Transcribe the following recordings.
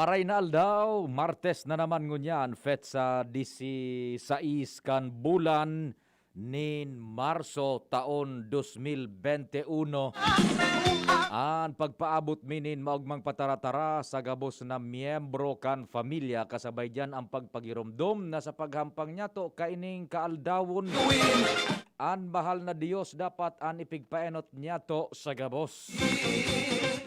Maray na aldaw, Martes na naman ngunyan, Fetsa 16 kan bulan nin Marso taon 2021. An pagpaabot minin maugmang pataratara sa gabos na miyembro kan familia kasabay dyan ang pagpagiromdom na sa paghampang niya to kaining kaaldawon. An bahal na Diyos dapat an ipigpaenot niya to sa gabos.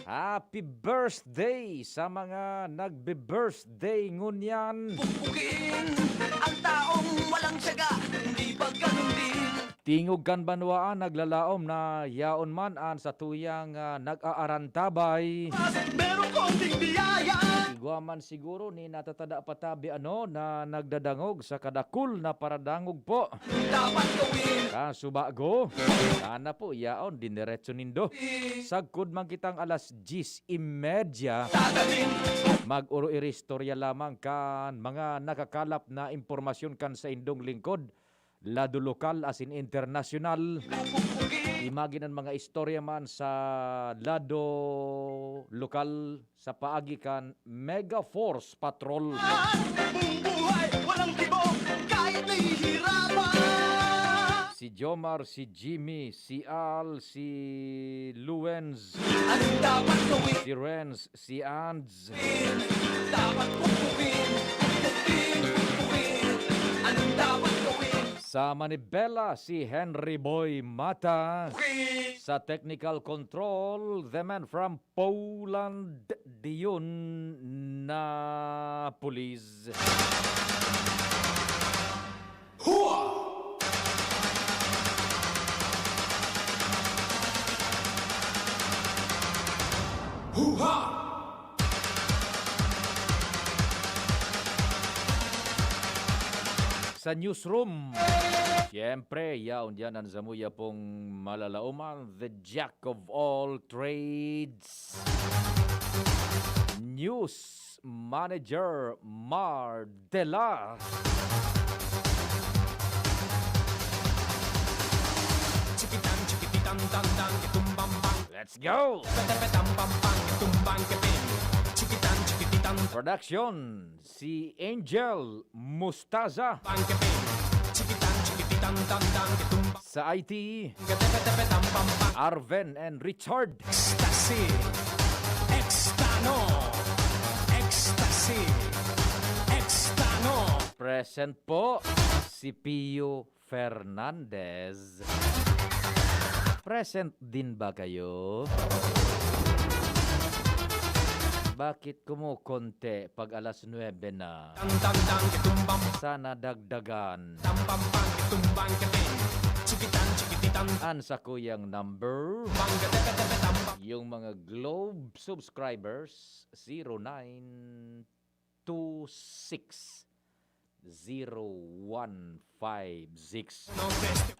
Happy birthday sa mga nagbe-birthday ngunyan. Pupugin ang taong walang tiyaga, hindi ba ganun din? Tingog kan banwaan naglalaom na yaon man an sa tuyang nag-aarantabay. Merong konting biyaya. Igwa man siguro ni natatada patabi na nagdadangog sa kadakul na paradangog po. Dapat gawin. Kasubago, sana po yaon diniretso nindo. Sagkod man kitang alas 10:30. Dadalhin. Mag-uro iristorya lamang kan mga nakakalap na impormasyon kan sa indong lingkod. Lado lokal as in international. Pupugin. Imaginan mga istorya man sa lado lokal sa paagi kan Mega Force Patrol. Buong buhay, walang tibok, kahit nahihirapan. Si Jomar, si Jimmy, si Al, si Luenz, Anong dapat gawin? si Renz, si Ands. Dapat pupugin. Pupugin. Anong dapat gawin? Sa Manibela, si Henry Boy Mata. Pupugin. Sa technical control, the man from Poland, Dion na police. Sa newsroom, siyempre, yaon dyan ang zamuya pong malalauman, the jack of all trades. News Manager Mar Dela. Chikitan, chikitan, tan, tan, kitumbang, bang, Let's go! petepetang, pam, pang, kitumbang, keping. Chikitan, chikitan, Production, si Angel Mustaza. bang, keping. Chikitan, chikitan, tan, tan, kitumbang, Sa IT, ketepetepetang, pam, pang. Arven and Richard. Ecstasy, extano, ecstasy, extano. Present po, si Pio Fernandez. Present din ba kayo? Bakit kumukonte pag alas 9 na? Tan, tan, tan, kitumbang, Sana dagdagan. tam, pam, pang, kitumbang, keping. Chikitan, chikitan, Ansa ko yung number? bang, ketepetepetang, pam. Yung mga Globe subscribers, 0926 0156 No best.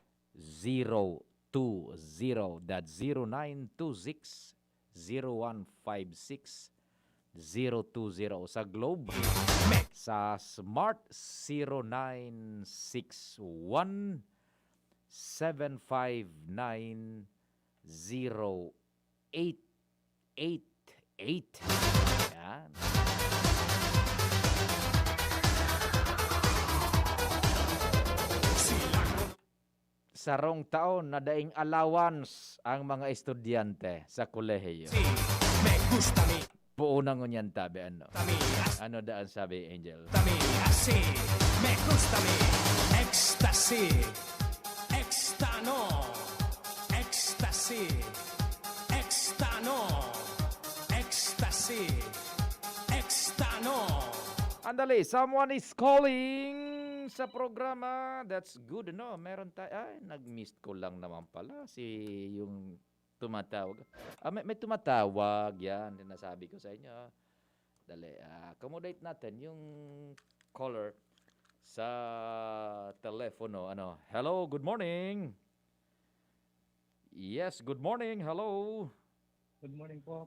020. That's 0926 0156 020 sa Globe. Sa Smart 0961 759 0888. Yan. Sarong taon na daing allowance ang mga estudyante sa kolehiyo. Sí, me gusta mi, Puunang ngunyan tabi ano. a mí, Ano daan sabi, Angel? a mí, así, me gusta mi, ecstasy, extano, ecstasy, extano, ecstasy, extano. Andali, someone is calling sa programa. That's good, no? Meron tayo. Ay, nag-missed ko lang naman pala si yung tumatawag. May tumatawag yan. Nasabi ko sa inyo. Dali, accommodate natin yung caller sa telepono. Ano? Hello, good morning. Yes, good morning. Hello. Good morning po,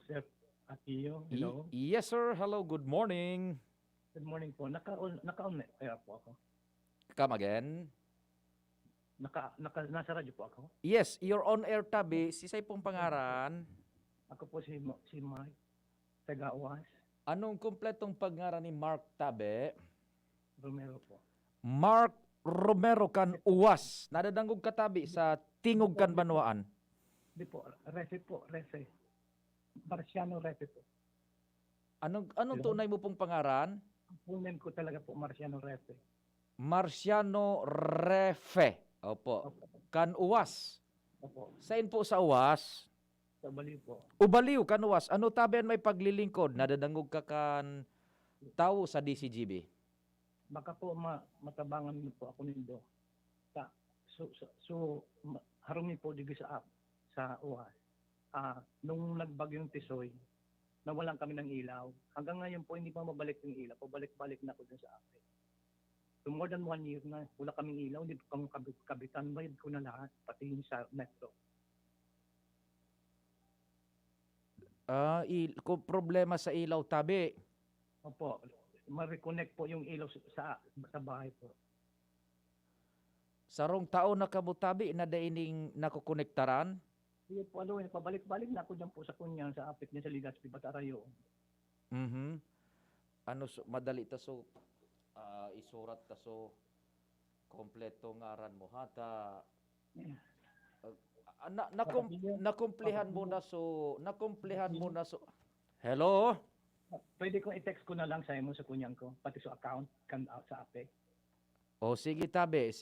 Sir Akio. Hello. Yes, sir. Hello, good morning. Good morning po. Naka-on kaya po ako. Come again. Nasa radyo po ako. Yes, you're on air tabi. Si say pong pangaran. Ako po si Mike Tagawas. Anong kumpletong pangaran ni Mark Tabe? Romero po. Mark Romero kan uwas. Nadadangog katabi sa tingog kan Banwaan. Di po, Rese po, Rese. Marciano Rese po. Anong tunay mo pong pangaran? Ang full name ko talaga po, Marciano Rese. Marciano Refe. Opo. Opo. Kan uwas. Opo. Sain po sa uwas? Sa Baliw po. Ubaliw kan uwas. Ano tabi may paglilingkod? Nadadangog ka kan tao sa DCGB. Baka po matabangan niyo po ako nindo. Harumi po digi sa UAS. Nung nagbagyong Tisoy, nawalan kami ng ilaw. Hanggang ngayon po hindi pa mabalik yung ilaw. Pabalik-balik na ako dun sa akin. So more than 1 year na wala kaming ilaw, hindi pa kami kabitan, bayad ko na lahat, pati yung sa metro. Kung problema sa ilaw tabi. Opo, ma-reconnect po yung ilaw sa bahay po. Sarong taon na kabutabi na daining nakukonektaran. Sige po, pabalik-balik na ako dyan po sa kunyang, sa apit niya sa Ligaspi, Batarayo. Mhm. Madali ta so isurat ta so kompleto ngaran mo hata nakumplehan mo na so Hello. Pwede ko i-text ko na lang sa mo sa kunyang ko, pati sa account sa apit. O sige tabi,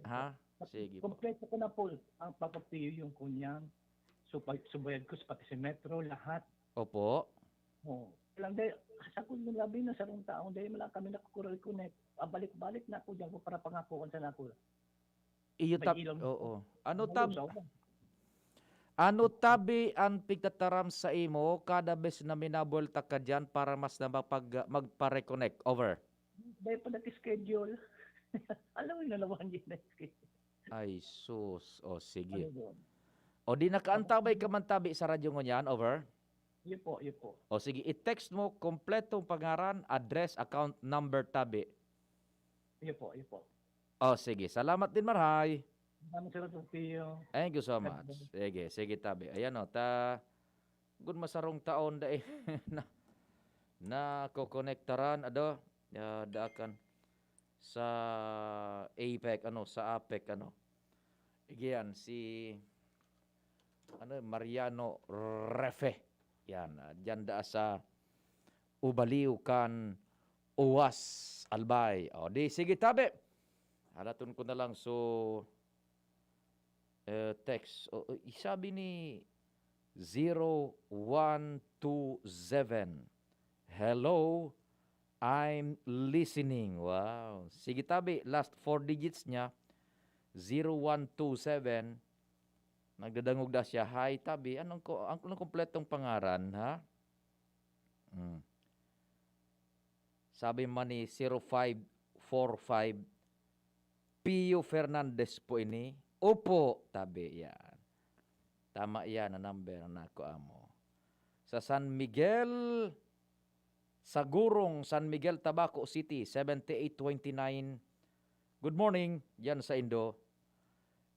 ha? Sige po. Kompleto ko na po ang papapiyo yung kunyang. Subayad ko pati si metro, lahat. Opo. Oh. Lang dahil, sa kunyang labi na sa rong taong, dahil malang kami nakukurel-connect. Balik-balik na ako dyan para pangakuan sa nako. Iyo May ilong. Oo. Malubsaw ba? Ano tabi ang pigtataram sa imo kada bes na minabuelta ka dyan para mas na magpa-reconnect? Over. Dahil pa nag-schedule. Alam mo yung nalawan yun na schedule. Ay sus. O sige. Ano doon? O di nakaantabay ka man tabi sa radyo ngo niyan? Over. Yun po, yun po. O sige, i-text mo kompletong pangaran, address, account number tabi. Yun po, yun po. O sige, salamat din Marhay. Maraming salamat po, Pio. Thank you so much. Sige tabi. Ayan o, good masarong taon da na kokonektaran daakan sa APEC sa APEC Iyan si Mariano Refe. Yan, diyan da sa Ubaliw kan Uwas Albay. O di sige tabi. Halaton ko na lang text. Isabi ni 0127. Hello, I'm listening. Wow. Sige tabi, last 4 digits niya 0127. Nagdadangog da siya. Hi tabi, anong kompletong pangaran, ha? Sabi man ni 0545 Pio Fernandez po ini. Opo, tabi yan. Tama yan ang number na ko amo. Sa San Miguel, sa Gurong, San Miguel, Tabaco City, 7829. Good morning, yan sa Indo.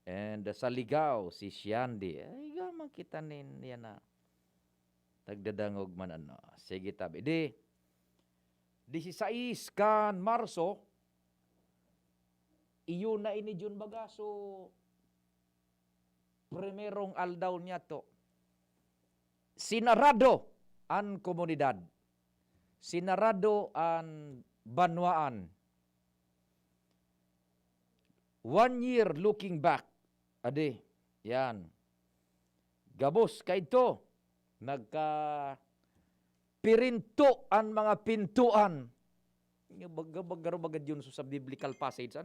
And sa Ligao, si Siandi. Ay, gaman kita yan na. Tagdadangog man Sige tabi. 16 kan Marso, iyo na ini Jun Bagaso. Primerong aldaw niya to. Sinarado ang komunidad. Sinarado ang banwaan. 1 year looking back. Yan. Gabos kaito. Pirinto ang mga pintuan. Bagaro-bagad yun sa biblical passage.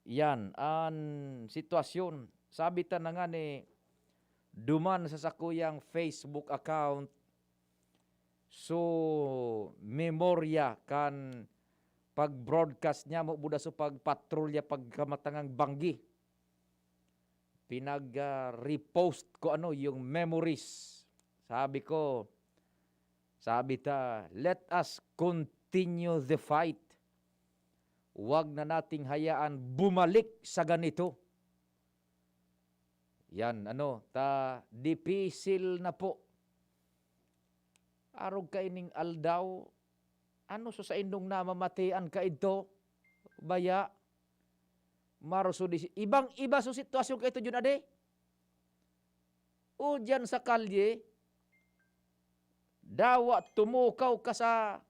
Yan, ang sitwasyon. Sabi ta na nga ni, duman sa sakuyang Facebook account, so memorya kan pag-broadcast niya mo buda so pagpatrolya pagkamatangang banggi. Pinag-repost ko yung memories. Sabi let us continue the fight. Huwag na nating hayaan bumalik sa ganito. Yan, dipisil na po. Arog ka ining aldaw, ano so sa indong namamatian ka ito, baya, maruso di, ibang-iba so sitwasyon ka ito dyan ade. O dyan sa kalye, dawa tumukaw ka sa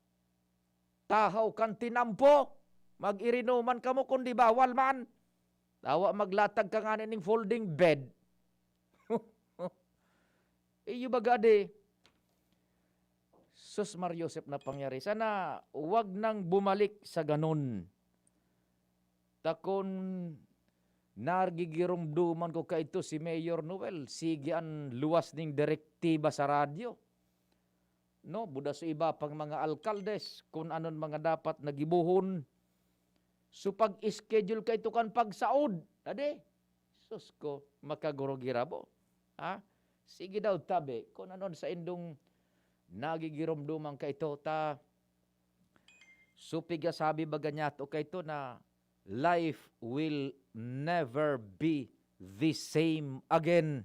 tahaw kan tinampo, mag-irinuman ka mo kundi bawal man. Dawa maglatag ka nga ning folding bed. Iyo baga ade, Sus Mariosep na pangyari. Sana wag nang bumalik sa ganun. Takon nargigirumduman ko ka ito si Mayor Noel. Sige ang luwas ning direktiba sa radyo. No, buda sa iba pang mga alkaldes kung anon mga dapat nagibuhon. So pag-schedule ka ito kan pagsaod. Ade, sus ko, makagurugirabo. Ha? Sige daw tabi, kung anon sa indong nagigirumduman ka ito, ta supiga sabi baga niya to ka ito na life will never be the same again.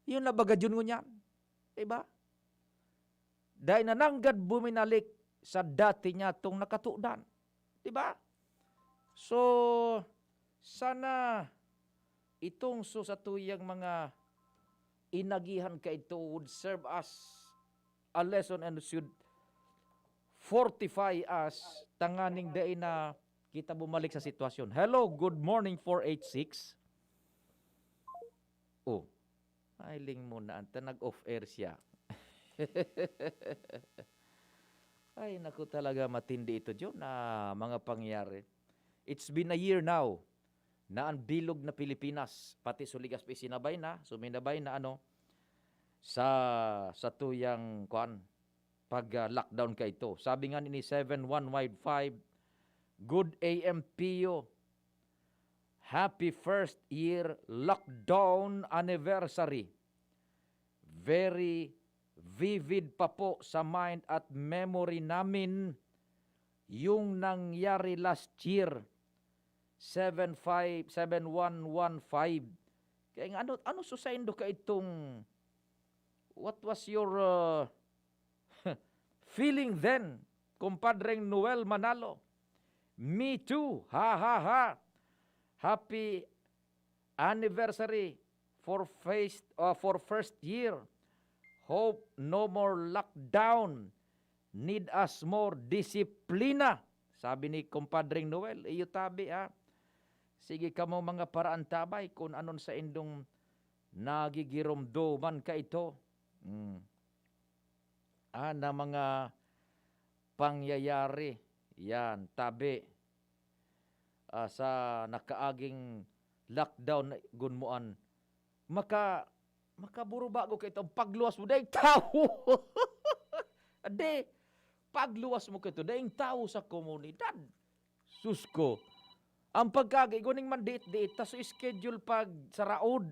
Yun na baga dyan ngunyan. Diba? Dahil nananggad buminalik sa dati niya itong nakatudan. Diba? So, sana itong susatuyang mga inagihan ka ito would serve us a lesson and should fortify us tanganing day na kita bumalik sa sitwasyon. Hello, good morning 486. Oh, mailing muna. Anta nag-off air siya. Ay, naku talaga matindi ito dyan na mga pangyayari. It's been a year now na ang bilog na Pilipinas, pati Suligas pa sinabay na, suminabay na ano, sa tuyang pag-lockdown ka ito. Sabi nga ni 7115, good AMPO, happy first year lockdown anniversary. Very vivid pa po sa mind at memory namin yung nangyari last year, 7115. Kaya nga, ano susaindo ka itong, what was your feeling then, kumpadreng Noel Manalo? Me too, ha ha ha. Happy anniversary for first year. Hope no more lockdown. Need us more disiplina. Sabi ni kumpadreng Noel, iyo tabi ha. Sige ka mo mga paraan tabay kung anon sa indong nagigiromdoman ka ito. Na mga pangyayari. Yan, tabi. Sa nakaaging lockdown na gunmuan. Makaburo bago ka ito. Pagluwas mo, dahil tao. Ade, pagluwas mo ka ito, dahil tao sa komunidad. Susko. Ang pagkagay, guning mandiit-diit, taso schedule pag sa raod.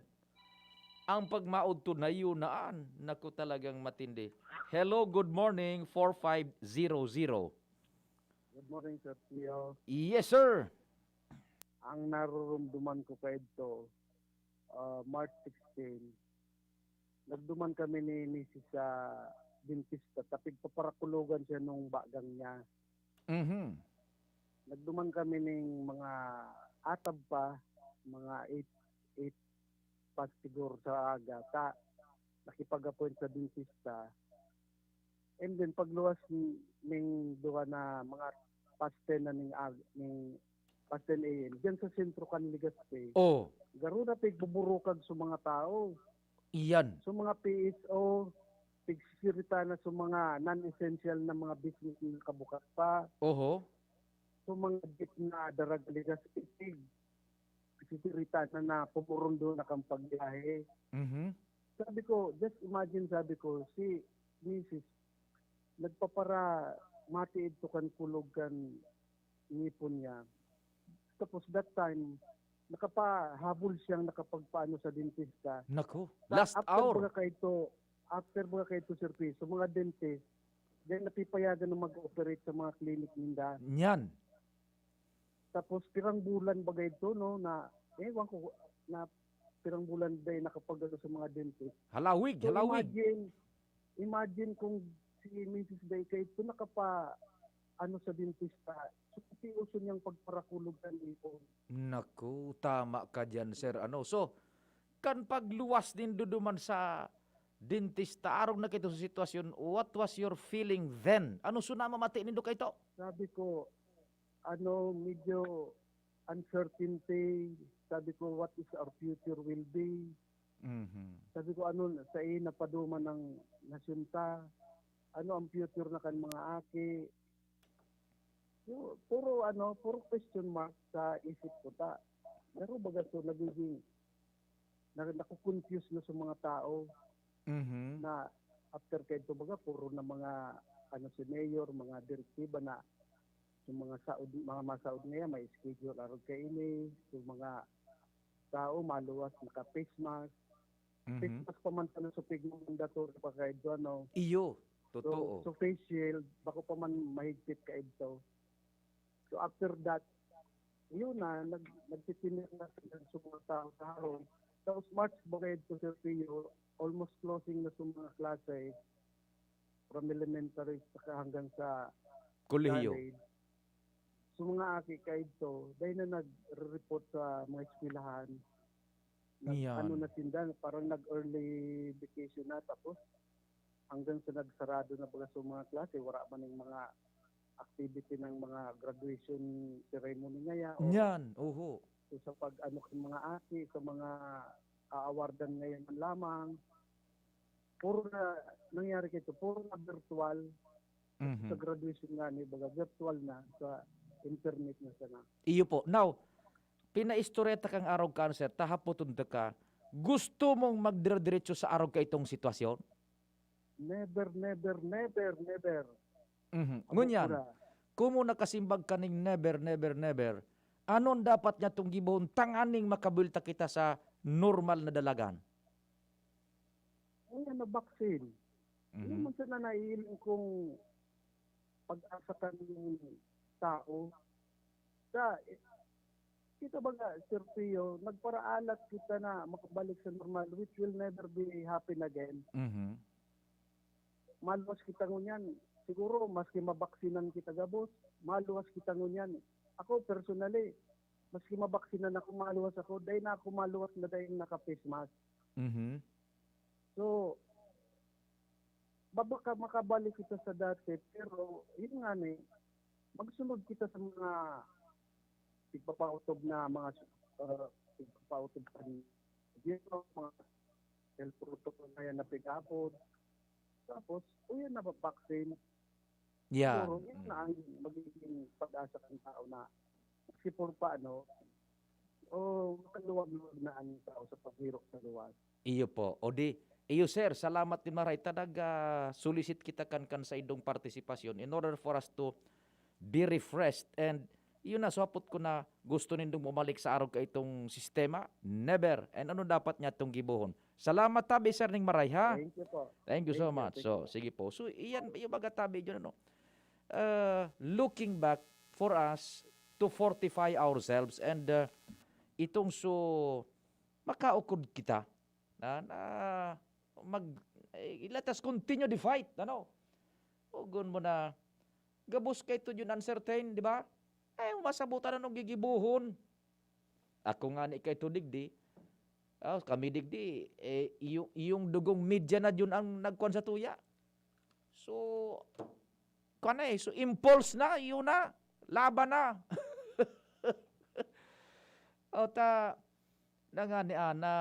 Ang pagmaod to na yunaan. Naku talagang matindi. Hello, good morning, 4500. Good morning, Sir Tio. Yes, sir. Ang narurumduman ko pa ito, March 16, nagduman kami ni Mrs. sa dentista, tapig paparakulugan siya nung bagang niya. Mm-hmm. Nagduman kami ng mga atab pa, mga 8 pa siguro sa aga, nakipag-appoint sa dentista. And then pagluwas ng duwa na mga past 10 na ng past 10 a.m. Diyan sa sentro kan Legazpi. Oh, Garo na pigbuburukag sa mga tao. iyan. Sa mga PSO, pigsirita na sa mga non-essential na mga business na kabukas pa. Oho. Sa mga jeep na darag Legazpi, pigsirita na pumurong doon na kang pagbiyahe. Mm-hmm. Sabi ko, just imagine, sabi ko, si Mrs. nagpapara mati ito kan kulog kan ngipon niya. Tapos that time, nakapahabol siyang nakapagpaano sa dentista. Naku, last hour. After mga kayo Sir P, so mga dentist, then napipayagan na mag-operate sa mga clinic ninda. Nyan. Tapos pirang bulan bagay ito, no, na, ewan ko, na pirang bulan ba nakapagano sa mga dentist. Halawig, So halawig. imagine kung si Mrs. Baker ito nakapa ano sa dentista, so uso niyang pagparakulog ng ipon. Naku, tama ka dyan, sir. So, kan pagluwas din duduman sa dentista, arong na kito sa sitwasyon, what was your feeling then? Ano suna mamati nindo kayto? Sabi ko, medyo uncertainty. Sabi ko, what is our future will be. Sabi ko, sa napaduma ng nasyonta, ano ang future na kan mga aki. Puro question mark sa isip ko ta. Pero baga so nagiging nakukonfuse na sa mga tao na after kay ito baga puro na mga si mayor, mga direktiba na yung mga Saud ngayon may schedule araw kay ini, yung mga tao maluwas naka face mask. Face mask pa man sa supig ng mandatory pa kay ano. Iyo, totoo. So face shield bako pa man mahigpit kay ito. So after that, yun na, nagtitinir na sa mga tao sa harong. Tapos March bagay ito sa PO, almost closing na sa mga klase from elementary hanggang sa Kolehiyo. college. So mga aki kay ito, dahil na nag-report sa mga eskwelahan. Yan. Na tindan, parang nag-early vacation na tapos hanggang sa nagsarado na pala sa mga klase, wala man yung mga activity ng mga graduation ceremony ngayon. Yan, oho. So, sa ng mga aki, sa mga aawardan ngayon man lamang, puro na nangyari kito, puro na virtual. Sa graduation nga ni baga virtual na sa internet na sana. Iyo po. Now, pinaistoreta kang araw ka, sir, tahapotun ka, gusto mong magdire-diretso sa araw ka itong sitwasyon? Never. Ngunyan, kumo nakasimbag kaning never, anon dapat niya itong gibuhon tanganing makabulta kita sa normal na dalagan? Ayan na vaccine. Hindi man sana naiiling kung pag-asa ka ng tao. Kita ba nga, Sir Pio, nagparaalat kita na makabalik sa normal which will never be happen again. Maluwas kita ngunyan. Siguro, maski mabaksinan kita gabos, maluwas kita ngunyan. Ako, personally, maski mabaksinan ako, maluwas ako, dahil na ako maluwas na dahil naka-face mask. So, babaka makabalik kita sa dati, pero yun nga magsunod kita sa mga tigpapautob na mga tigpapautob sa dito, mga health protocol na yan na pick-upod. Tapos, uyan na vaccine. Yeah. Siguro, yun na ang magiging pag-asa ng tao na sipor pa, makaluwag-luwag na ang tao sa paghirok sa luwas. Iyo po. O di, iyo sir, salamat din maray. Solicit kita kan sa idong partisipasyon in order for us to be refreshed. And yun na, swapot ko na gusto nindong bumalik sa araw ka itong sistema. Never. And ano dapat niya itong gibuhon? Salamat tabi sir ning maray ha. Thank you po. Thank you so much. So, sige po. So, iyan, yung baga tabi yun, looking back for us to fortify ourselves and itong makaukod kita let us continue the fight, Ugon mo na, gabos kay to yun uncertain, di ba? Masabutan na nung gigibuhon. Ako nga ni kay to digdi, kami digdi, yung dugong media na yun ang nagkuhan sa tuya. So, so impulse na, yun na, laban na. Na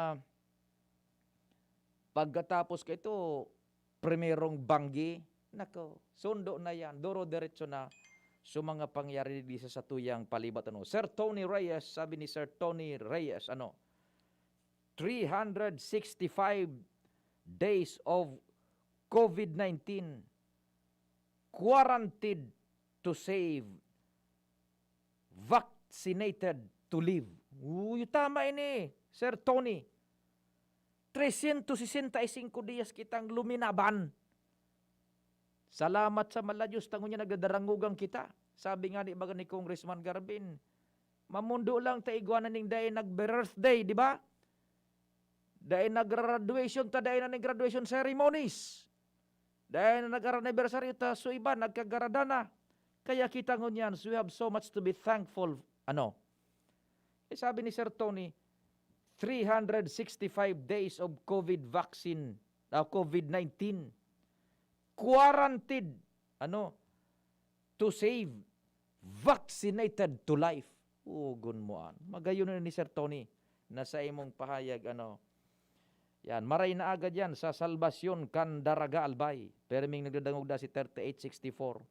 pagkatapos ka ito, primerong banggi, sundo na yan, duro-diretso na sa mga pangyari di sa tuyang palibat. Sir Tony Reyes, sabi ni Sir Tony Reyes, 365 days of COVID-19 quarantined to save, vaccinated to live. Tama ini, Sir Tony. 365 días kitang luminaban. Salamat sa malayos, tango niya nagdadarangugang kita. Sabi nga ni baga ni Congressman Garbin, mamundo lang ta iguana ning day nag-birthday, di ba? Day nag-graduation ta day na ning graduation ceremonies. Dahil nag-anniversary ta so iba nagkagaradana. Kaya kita ngunyan, so we have so much to be thankful. Ano? Sabi ni Sir Tony, 365 days of COVID vaccine, COVID-19, quarantined, to save, vaccinated to life. Ugon mo an. Magayon na ni Sir Tony, na sa imong pahayag, yan, maray na agad yan sa salbasyon kan daraga albay. Perming nagdadangog da si 3864.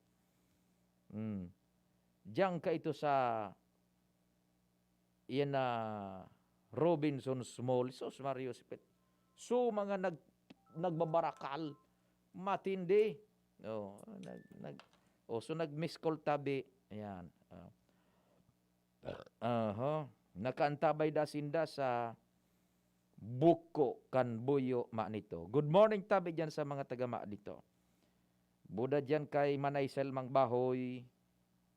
Diyan ka ito sa yan na Robinson Small. So, Mario Sipet. So, mga nagbabarakal. Matindi. So, nag-miss call tabi. Ayan. Nakaantabay da sinda sa buko kan buyo ma nito. Good morning tabi dyan sa mga taga-ma dito. Buda dyan kay Manay Selmang Bahoy.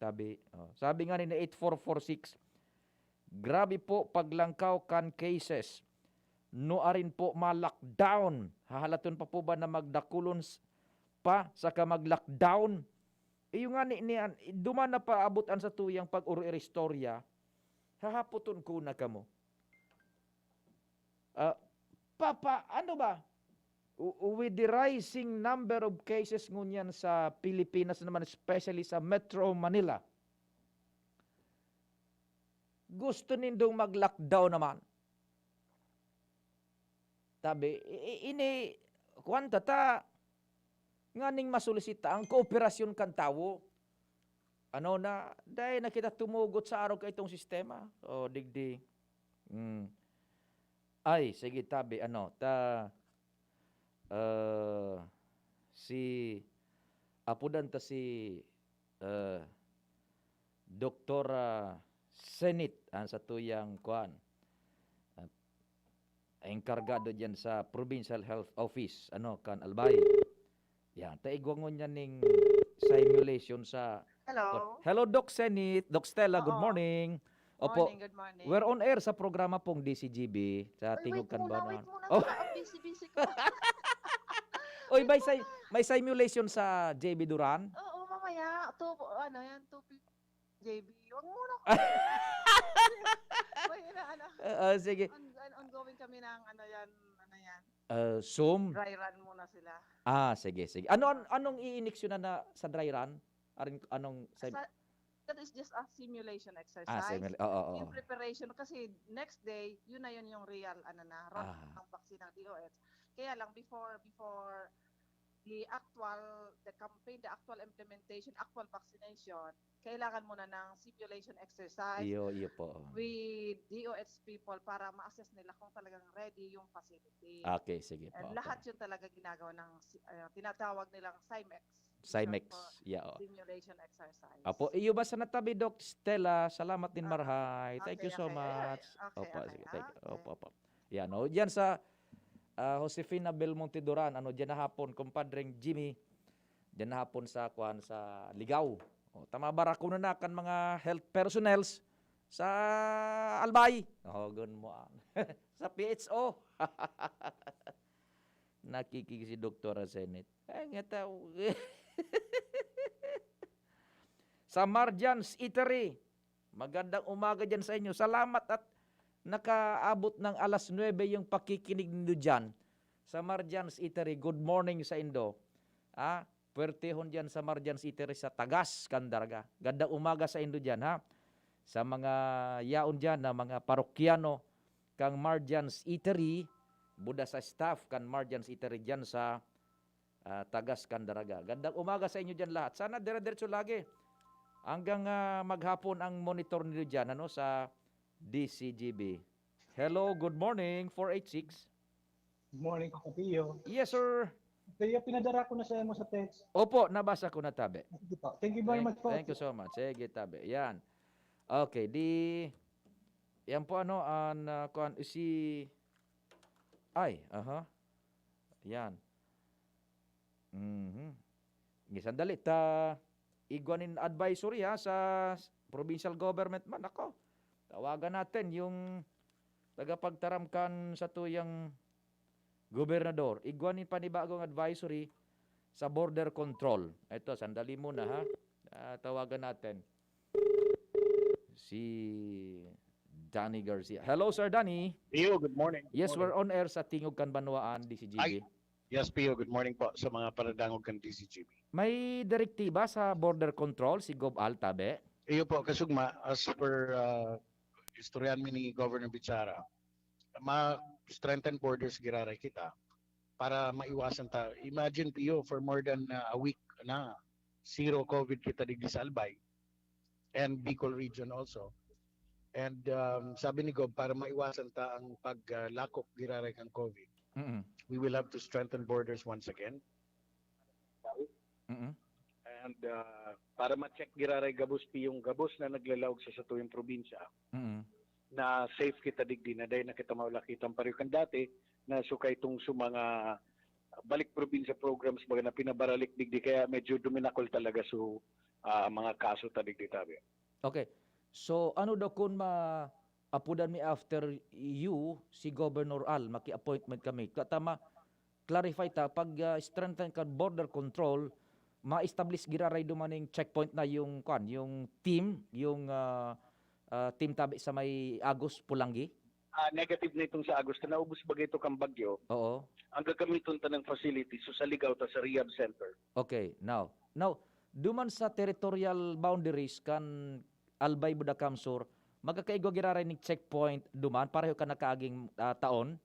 Tabi. Sabi nga ni 8446, grabe po paglangkaw kan cases. No arin po ma-lockdown. Hahalaton pa po ba na magdakulon pa saka mag-lockdown? Iyo nga ni duman na paabutan sa tuyang pag-uri-restorya. Hahaputon ko na kamo. Papa, ano ba? With the rising number of cases ngunyan sa Pilipinas naman, especially sa Metro Manila, gusto nindong mag-lockdown naman. Tabi, ini, kwanta ta, nga ning masulisita ang kooperasyon kan tawo. Dahil nakita tumugot sa araw ka itong sistema. Digdi. Ay, sige tabi, si apudan ta si Doktora Senit sa tuyang kuan. Enkargado diyan sa Provincial Health Office, kan Albay. Yan, taigwang mo niya ning simulation sa Hello. Hello, Doc Senit, Doc Stella, good Oo. morning. Opo, Morning, good morning. we're on air sa programa pong DCGB sa Tingog Wait muna, Kanbanan. wait muna. Oh. Busy ko. Oy, may simulation sa JB Duran? Oo, mamaya. Yan, 2 JB. Huwag muna. Sige. Ongoing kami ng yan. Zoom? Dry run muna sila. Sige. Anong i-iniksyonan na sa dry run? That is just a simulation exercise. Oo. In preparation, kasi next day, yun yung real, run ng vaccine ng DOH. Kaya lang, before the campaign, the actual implementation, actual vaccination, kailangan muna ng simulation exercise Iyo po. with DOH people para ma-assess nila kung talagang ready yung facility. Okay, sige po. And lahat yun talaga ginagawa ng tinatawag nilang CIMEX. CIMEX. Simulation exercise. Apo, iyo ba sa natabi, Doc Stella? Salamat din, Marhay. Thank you so much. Okay, Sige, thank you. Opo. Yan, diyan sa Josefina Belmonte Duran, diyan na hapon, kumpadreng Jimmy, diyan na hapon sa Ligaw. Tamabara ko na kan mga health personnels sa Albay. Gun mo. Sa PHO. Nakikiki si Dr. Senit. Sa Marjan's Eatery, magandang umaga dyan sa inyo. Salamat at nakaabot ng alas 9 yung pakikinig niyo dyan. Sa Marjan's Eatery, good morning sa Indo. Puwertehon dyan sa Marjan's Eatery sa Tagas, Candaraga. Gandang umaga sa Indo dyan, ha? Sa mga yaon dyan na mga parokyano kang Marjan's Eatery, buda sa staff kan Marjan's Eatery dyan sa Tagas, Candaraga. Gandang umaga sa inyo dyan lahat. Sana dire-diretso lagi. Hanggang maghapon ang monitor niyo dyan sa DCGB. Hello, good morning, 486. Good morning, Kapatio. Yes, sir. Kaya pinadara ko na sa mo sa text. Opo, nabasa ko na tabi. Sige po. Thank you very much po. Thank you so much. Sige, tabi. Yan. Okay, yan po Yan. Sandali, igwanin advisory sa provincial government man. Ako, tawagan natin yung tagapagtaramkan sa tuyang gobernador. Igwanin panibagong advisory sa border control. Ito, sandali muna ha. Tawagan natin si Danny Garcia. Hello, Sir Danny. Pio, good morning. Yes, we're on air sa Tingog Kanbanwaan, DCGB. Yes, Pio, good morning po sa mga paradangog kan DCGB. May direktiba sa border control si Gov Altabe? Iyo po, kasugma, as per istoryan mi ni Governor Bichara, ma-strengthen borders giraray kita para maiwasan ta. Imagine, Pio, for more than a week na, zero COVID kita digdi sa Albay and Bicol region also. And sabi ni Gov, para maiwasan ta ang paglakop giraray kang COVID, Mm-mm. we will have to strengthen borders once again. Mm-mm. And para ma-check giraray gabos yung gabos na naglalawag sa tuyong probinsya Mm-mm. na safe kita digdi na dahil na kita maulakitan pareho kan dati na sukay itong mga balik probinsya programs baga na pinabaralik digdi kaya medyo duminakol talaga so mga kaso ta digdi tabi. Okay. So, ano daw kung apudan mi after you, si Governor Al, maki-appointment kami. Tama, clarify ta, pag strengthen ka border control, ma-establish giraray dumaning checkpoint na yung team, yung team tabi sa may Agos Pulangi. Negative na itong sa Agosto na ubos bagay ito kang bagyo. Oo. Ang gagamiton ta ng facility so sa ligaw ta sa rehab center. Okay, now, duman sa territorial boundaries kan Albay Budakam Sur, magkakaigo giraray ning checkpoint duman pareho ka nakaaging taon.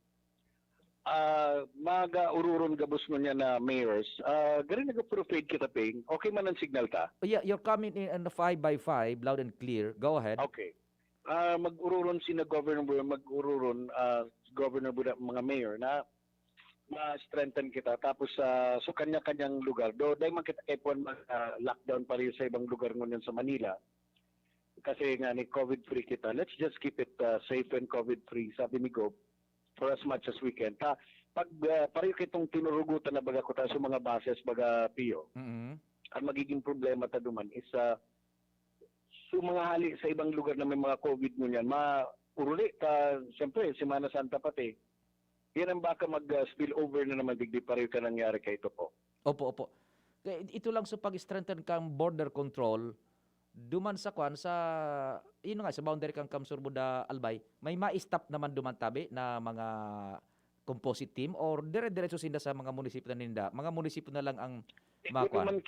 Maga ururon gabos mo niya na mayors. Gari nag-profade kita ping. Okay man ang signal ta? Oh, yeah, you're coming in the 5x5, loud and clear. Go ahead. Okay. Mag-ururon sina Governor Governor Buda, mga mayor na ma-strengthen kita. Tapos so kanya-kanyang lugar. Do dahil man kita kay lockdown pa rin sa ibang lugar ngunyan sa Manila. Kasi nga ni COVID-free kita. Let's just keep it safe and COVID-free. Sabi ni Gob, for as much as we can. Pag pareho kitong tinurugutan na baga ko ta sa mga bases baga Pio, Mm-hmm. ang magiging problema ta duman is so mga hali sa ibang lugar na may mga COVID mo niyan, uruli ta, siyempre, Semana Santa pati. Yan ang baka mag-spill over na naman digdi pareho ka nangyari kay ito po. Opo. Ito lang sa pag-strengthen kang border control, duman sa sa boundary kang Kamsur Buda Albay, may ma-stop naman duman tabi na mga composite team or dire-diretso sinda sa mga munisipyo na ninda. Mga munisipyo na lang ang Ito naman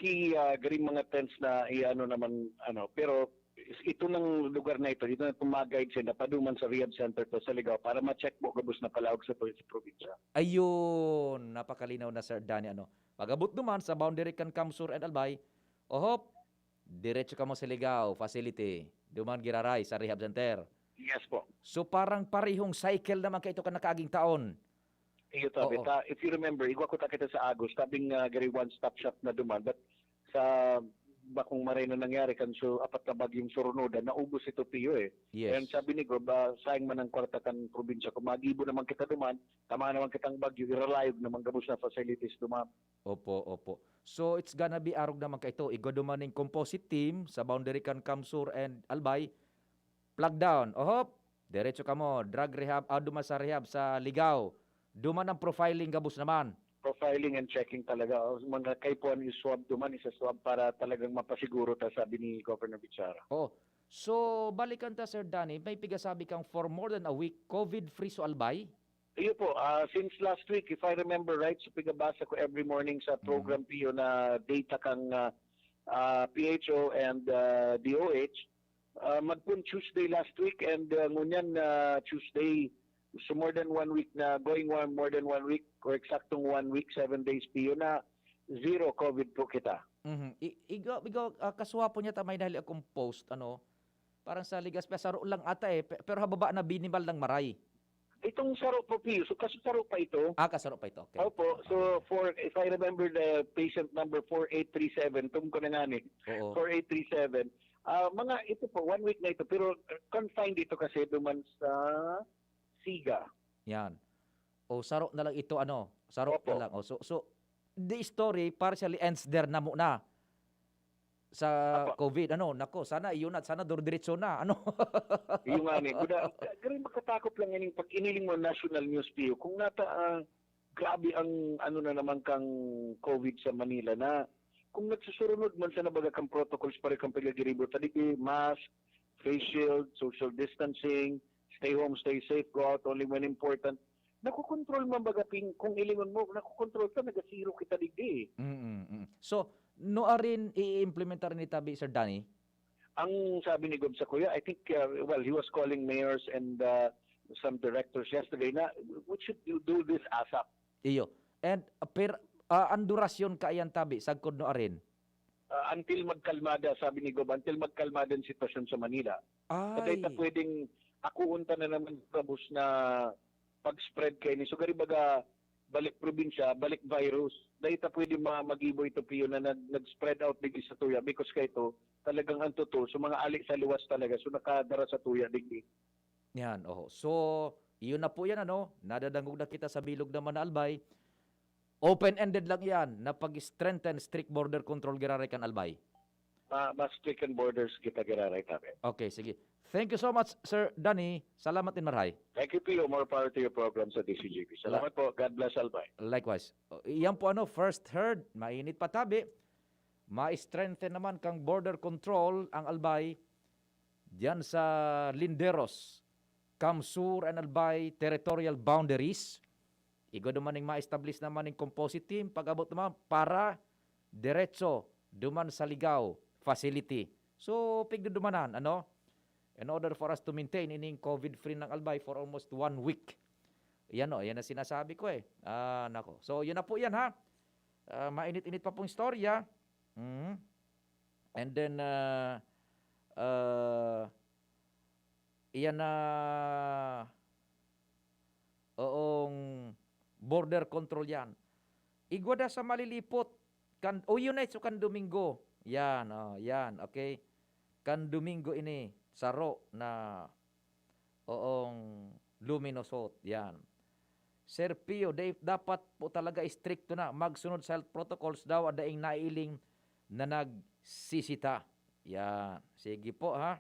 garing mga tents na naman, pero ito ng lugar na ito na tumag-guide sila paduman sa rehab center to sa Ligaw para ma-check mo gabos na palawag sa probinsya. Ayun, napakalinaw na Sir Danny. Pag-abot duman sa boundary kan Kamsur and Albay, diretso ka mo sa Ligaw facility. Duman giraray sa rehab center. Yes po. So parang parihong cycle naman kayo ito ka nakaaging taon. Iyo tabi. Oo. If you remember, igwa ko ta kita sa Agos, tabing gari one-stop shop na duman. But sa bakong maray na nangyari kan so apat na bagyong surunodan, naubos ito Pio eh. Yes. And sabi ni Gob, sayang man ang kwarta kan probinsya. Kung magibo naman kita duman, tama naman kitang bagyo, iralayog naman gabos na facilities duman. Opo. So it's gonna be arog naman kayo. Igo dumaning composite team sa boundary kan Kamsur and Albay. Plug down. Diretso ka mo. Drug rehab, duman sa rehab sa Ligaw. Duman ang profiling gabos naman. Profiling and checking talaga. Mga kaipuan is swab duman, isa swab para talagang mapasiguro ta, sabi ni Governor Bichara. So balikan ta Sir Danny, may pigasabi kang for more than a week, COVID-free so Albay? Iyo po, since last week, if I remember right, so pigabasa ko every morning sa program Pio na data kang PHO and DOH. Magpun Tuesday last week and ngunyan Tuesday, so more than 1 week na, more than 1 week, or eksaktong 1 week, 7 days Pio na zero COVID po kita. Igo kaswapo niya tamay dahil akong post, parang sa Ligas, saro lang ata pero hababa na binimal ng maray. Itong saro po Pio, so kasaro pa ito. Kasaro pa ito, okay. Opo, so if I remember the patient number 4837, ko na nga ni, Oo. 4837, mga ito po, 1 week na ito, pero confined ito kasi duman sa Siga. Yan. Saro na lang ito, saro Opo. na lang. So, the story partially ends there na muna sa Opo. COVID. Sana iyon at sana diretso na. Yung nga ni, ganun makatakot lang yan yung pag iniling mo national news Pio. Kung nata grabe ang ano na naman kang COVID sa Manila na kung nagsusunod man sa nabaga kang protocols para kang pagagiribo, taligi, mask, face shield, social distancing, stay home, stay safe, go out only when important. Nakukontrol man baga kung ilingon mo, nakukontrol ka, nagasiro kita digdi. So, rin i-implementar ni Tabi, Sir Danny? Ang sabi ni Gob sa Kuya, I think, he was calling mayors and some directors yesterday na we should do this ASAP. Iyo. And ang durasyon kaayan Tabi, sagkod rin? Until magkalmada, sabi ni Gob, until magkalmada ang sitwasyon sa Manila. Ay. Kada pwedeng akuunta na naman kabus na pag-spread kayo ni. So gari baga balik probinsya, balik virus. Dahil ta pwede mag-ibo ito piyo na nag-spread out digdi sa tuya because kay ito talagang ang totoo. So mga alik sa luwas talaga. So nakadara sa tuya digdi. Yan, oho. So, iyon na po yan, nadadangog na kita sa bilog naman na Albay. Open-ended lang yan na pag-strengthen strict border control giraray kan Albay. Mas stricken borders kita giraray kami. Okay, sige. Thank you so much, Sir Danny. Salamat din marhay. Thank you, Pio. More power to your program sa DCGP. Salamat po. God bless Albay. Likewise. Iyan po first heard, mainit pa Tabi. Ma-strengthen naman kang border control ang Albay diyan sa Linderos, Kamsur and Albay territorial boundaries. Igo naman yung ma-establish naman yung composite team pag-abot naman para diretso duman sa Ligaw facility. So, pigdumanan, in order for us to maintain ining COVID-free ng Albay for almost 1 week. Yan yan na sinasabi ko nako. So, yun na po yan ha. Mainit-init pa pong istorya. And then, iyan na border control yan. Igwada sa malilipot. Yun na kan Domingo. Yan, yan, okay. Kan Domingo ini, saro na luminosot. Yan. Sir Pio, dapat po talaga stricto na magsunod sa health protocols daw adaing nailing na nagsisita. Yan. Sige po ha.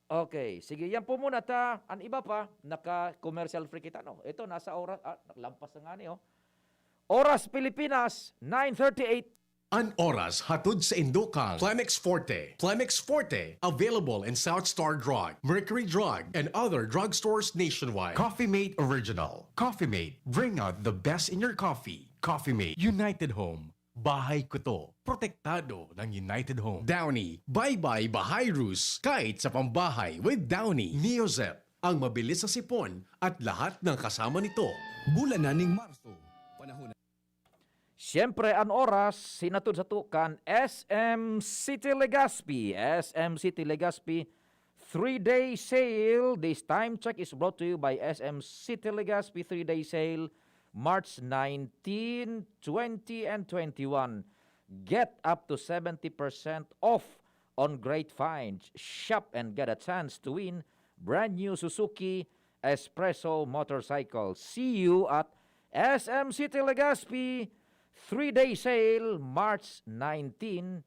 Okay, sige. Yan po muna ta. Ang iba pa, naka-commercial free kita. Ito, nasa oras. Naglampas na nga ni. Oras Pilipinas, 9:38. An oras hatod sa Indokang. Plemex Forte. Plemex Forte. Available in South Star Drug, Mercury Drug, and other drugstores nationwide. Coffee Mate Original. Coffee Mate. Bring out the best in your coffee. Coffee Mate. United Home. Bahay ko to. Protektado ng United Home. Downy. Bye-bye Bahay Rus. Kahit sa pambahay with Downy. Neozep. Ang mabilis sa sipon at lahat ng kasama nito. Bulanan ng Marso. Panahon. Siyempre, ang oras, sinatod sa tukan, SM City Legazpi. SM City Legazpi, 3-day sale. This time check is brought to you by SM City Legazpi 3-day sale, March 19, 20, and 21. Get up to 70% off on great finds. Shop and get a chance to win brand new Suzuki Espresso motorcycle. See you at SM City Legazpi 3-day sale, March 19,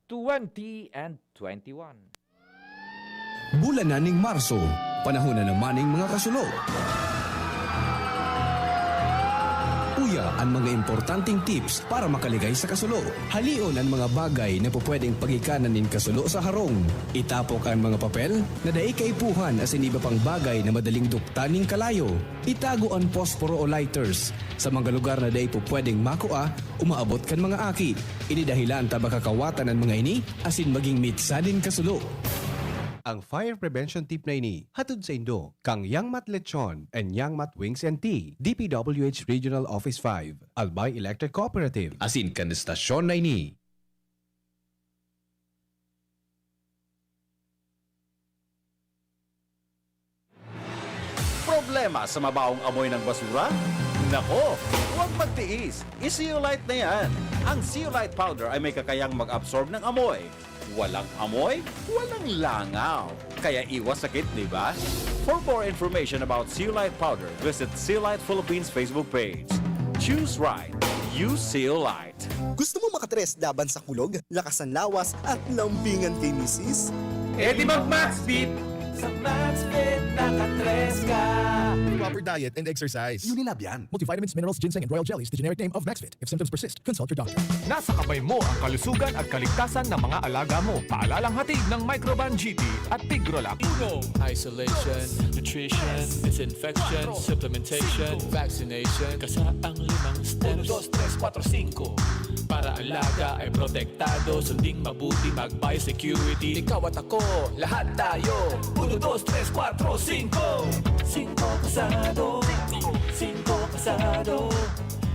20, and 21. Bulanan ng Marso. Panahon na naman ng mga kasulo. Uya ang mga importanteng tips para makaligay sa kasulo. Halion ang mga bagay na pupwedeng pagikanan ng kasulo sa harong. Itapok ang mga papel na daay kaipuhan as iba pang bagay na madaling duktaning kalayo. Itago ang posporo o lighters. Sa mga lugar na daay pupwedeng makua, umaabot kan mga aki. Inidahilan taba kakawatan ng mga ini asin maging mitsadin kasulo. Ang fire prevention tip na ini, hatod sa Indo, kang Yangmat Lechon and Yangmat Wings and Tea, DPWH Regional Office 5, Albay Electric Cooperative. Asin kan stasyon na ini. Problema sa mabaong amoy ng basura? Nako, huwag magtiis. I-Zeolite na yan. Ang Zeolite powder ay may kakayang mag-absorb ng amoy. Walang amoy, walang langaw. Kaya iwas sakit, di ba? For more information about Zeolite powder, visit Zeolite Philippines Facebook page. Choose right. Use Zeolite. Gusto mo makatres laban sa kulog, lakas ng lawas at lambingan kay misis? Eh di mag-Max Beat! Sa Maxfit nakatres ka. proper diet and exercise. Unilab yan. Multivitamins, minerals, ginseng, and royal jellies, the generic name of Maxfit. If symptoms persist, consult your doctor. Nasa kamay mo ang kalusugan at kaligtasan ng mga alaga mo. Paalalang hatid ng Microban GT at Tigrolac. Isolation, nutrition, disinfection, supplementation, vaccination. Kasa ang 5 steps. 1, 2, 3, 4, 5. Para alaga ay protektado, sunding mabuti mag-biosecurity. Ikaw at ako, lahat tayo. 1, 2, 3, 4, 5. 5 kasado. 5 kasado.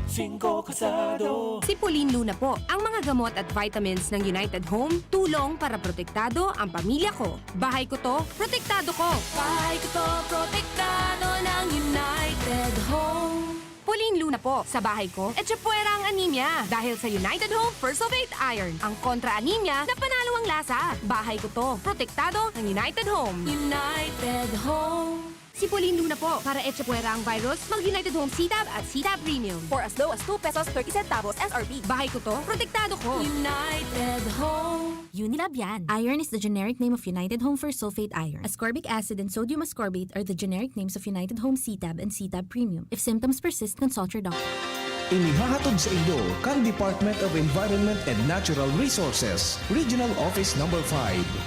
5 kasado. Sipulin Luna po, ang mga gamot at vitamins ng United Home, tulong para protektado ang pamilya ko. Bahay ko to, protektado ko. Bahay ko to, protektado ng United Home. Pulin Luna po, sa bahay ko, etsapuera ang anemia. Dahil sa United Home Firsulfate Iron, ang kontra-anemia na panalo ang lasa. Bahay ko to, protektado ng United Home. United Home. Sipulin Luna po, para etsapuera ang virus, mag-United Home CTAB at CTAB Premium. For as low as 2 pesos 30 centavos SRP. Bahay ko to, protektado ko. United Home. Unilab yan. Iron is the generic name of United Home Firsulfate Iron. Ascorbic acid and sodium ascorbate are the generic names of United Home CTAB and CTAB Premium. If symptoms persist, consult your doctor. Inihahatod sa inyo kang Department of Environment and Natural Resources, Regional Office No. 5,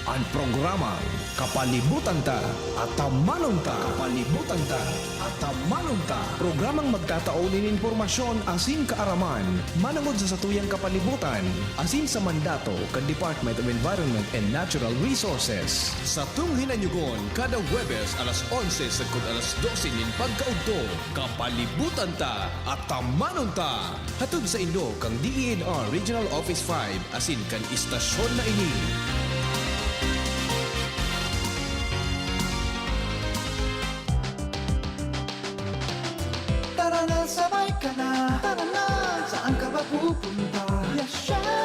ang programang Kapalibutan Ta at Tamanon Ta. Kapalibutan Ta at Tamanon Ta. Programang magtataunin informasyon asin kaaraman, manangod sa satuyang kapalibutan, asin sa mandato kan Department of Environment and Natural Resources. Sa tunghinanyugon, kada Huwebes alas 11 sa alas 12 nin pagkaudto, Kapalibutan Ta at Tamanon Ta. Hatod sa Indo kang DENR Regional Office 5 asin kan istasyon na ini. Tara na, sabay ka na. Tara na, saan ka ba pupunta?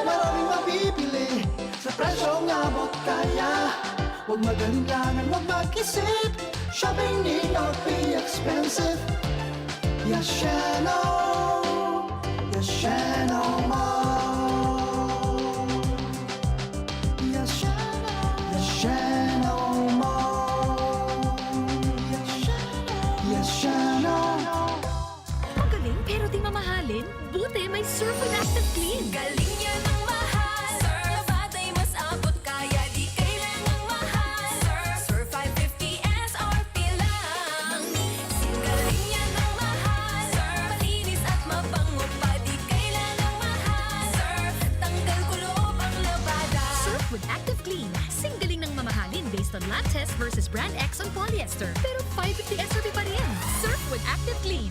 Maraming mabibili sa presyong abot kaya. Huwag magalinlangan, huwag mag-isip. Shopping need not be expensive. Yashano, Yashano Mall. Yashano Mall. Yashano. Ang galing pero di mamahalin. Buti may Surf and Active Clean. Galing niya ng mahal. Surf at ay mas abot kaya di kailangang mahal. Surf 550 SRP lang. Galing niya ng mahal. Surf malinis at mabango pa di kailangang mahal. Surf tanggal kulob ang labada. Surf with Active Clean. Singgaling ng mamahalin based on lab test versus brand X on polyester. Pero 550 SRP pa rin. Surf with Active Clean.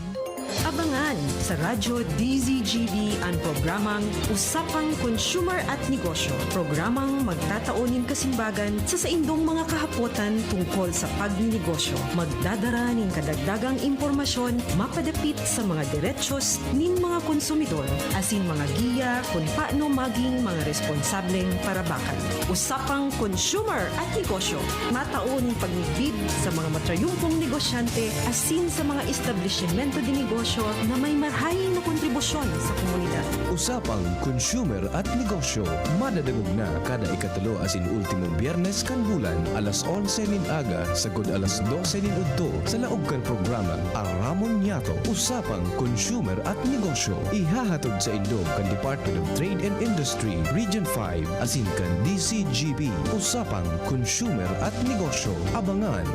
Abangan sa Radyo DZGB ang programang Usapang Consumer at Negosyo. Programang magtataunin kasimbagan sa saindong mga kahapotan tungkol sa pagnegosyo. Magdadara ning kadagdagang impormasyon mapadapit sa mga diretsyon nin mga konsumidor asin mga giya kung paano maging mga responsableng parabakan. Usapang Consumer at Negosyo. Matauning pagnigbid sa mga matrayumpong negosyante asin sa mga establishmento de negosyo na may marhaing na kontribusyon sa komunidad. Usapang Consumer at Negosyo. Madadagog na kada ikatulo asin ultimong Biyernes kan bulan alas 11 nin aga sagod alas 12 nin udto sa laog kan programa ang Ramon Nyato. Usapang Consumer at Negosyo. Ihahatod sa Indo kan Department of Trade and Industry Region 5 asin kan DCGB. Usapang Consumer at Negosyo. Abangan.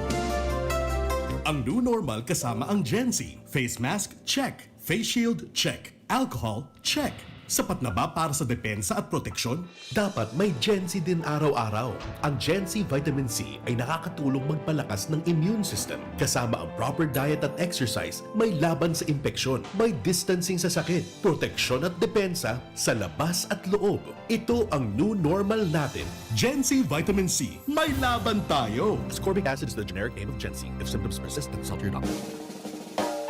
Ang new normal kasama ang Gen-Z. Face mask, check. Face shield, check. Alcohol, check. Sapat na ba para sa depensa at proteksyon? Dapat may Gen-Z din araw-araw. Ang Gen-Z Vitamin C ay nakakatulong magpalakas ng immune system. Kasama ang proper diet at exercise, may laban sa impeksyon, may distancing sa sakit, proteksyon at depensa sa labas at loob. Ito ang new normal natin. Gen-Z Vitamin C. May laban tayo! Ascorbic acid is the generic name of Gen-Z. If symptoms persist, consult your doctor.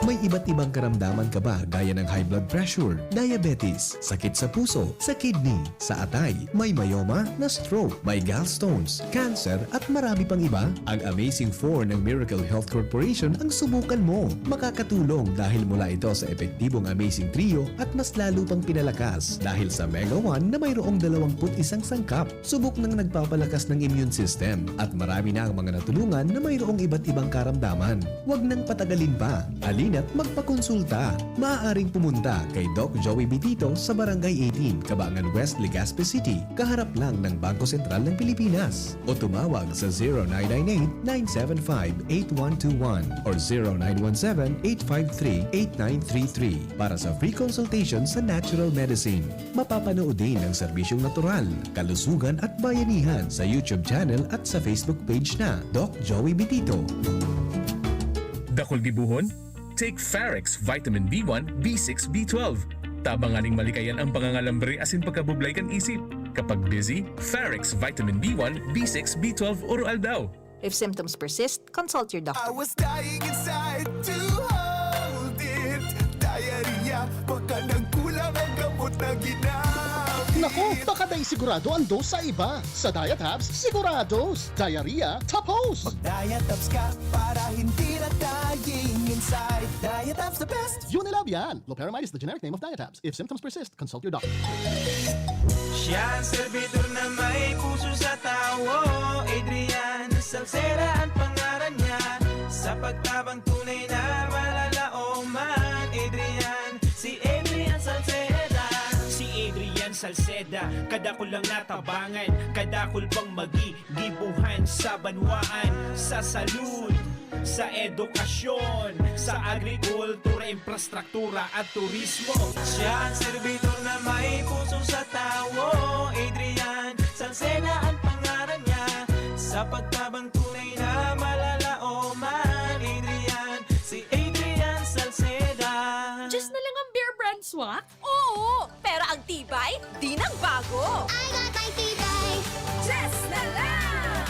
May iba't ibang karamdaman ka ba gaya ng high blood pressure, diabetes, sakit sa puso, sa kidney, sa atay, may myoma na stroke, may gallstones, cancer at marami pang iba? Ang Amazing 4 ng Miracle Health Corporation ang subukan mo. Makakatulong dahil mula ito sa epektibong Amazing Trio at mas lalo pang pinalakas dahil sa Mega 1 na mayroong 21 sangkap. Subok ng nagpapalakas ng immune system at marami na ang mga natulungan na mayroong iba't ibang karamdaman. Huwag nang patagalin pa. Halina't magpakonsulta. Maaaring pumunta kay Doc Joey Bitito sa Barangay 18, Cabangan West, Legazpi City, kaharap lang ng Bangko Sentral ng Pilipinas. O tumawag sa 0998-975-8121 or 0917-853-8933 para sa free consultation sa natural medicine. Mapapanood din ang serbisyong natural, kalusugan at bayanihan sa YouTube channel at sa Facebook page na Doc Joey Bitito. Dakol gibuhon? Take Farex Vitamin B1, B6, B12. Tabanganing malikayan ang pangangalambre asin pagkabublay kan isip. Kapag busy, Farex Vitamin B1, B6, B12 oral daw. If symptoms persist, consult your doctor. I was dying inside to hold it. Diarrhea, baka nang kulang ang gamot na ginamit. Nako, baka dahil sigurado ang dose sa iba. Sa Diet Hubs, sigurados. Diarrhea, tapos. Mag-Diet Hubs ka para hindi na dying inside. Diet Hubs the best. Unilab yan. Loperamide is the generic name of Diet Hubs. If symptoms persist, consult your doctor. Siya ang servidor na may puso sa tawo. Adrian Salceda ang pangalan niya. Sa pagtabang tunay na malalaoman. Adrian, si Adrian Salceda. Salceda, kadakol lang natabangan, kadakol pang magigibuhan sa banwaan, sa salud, sa edukasyon, sa agrikultura, infrastruktura at turismo. Siya ang servidor na may puso sa tawo. Adrian Salceda ang pangalan niya. Sa pagtabang tunay na malalaoman. Adrian, si Adrian Salceda. Just na lang ang Bear Brand swak? Oo! Pero ang tibay, di nang bago! I got my tibay! Just na lang!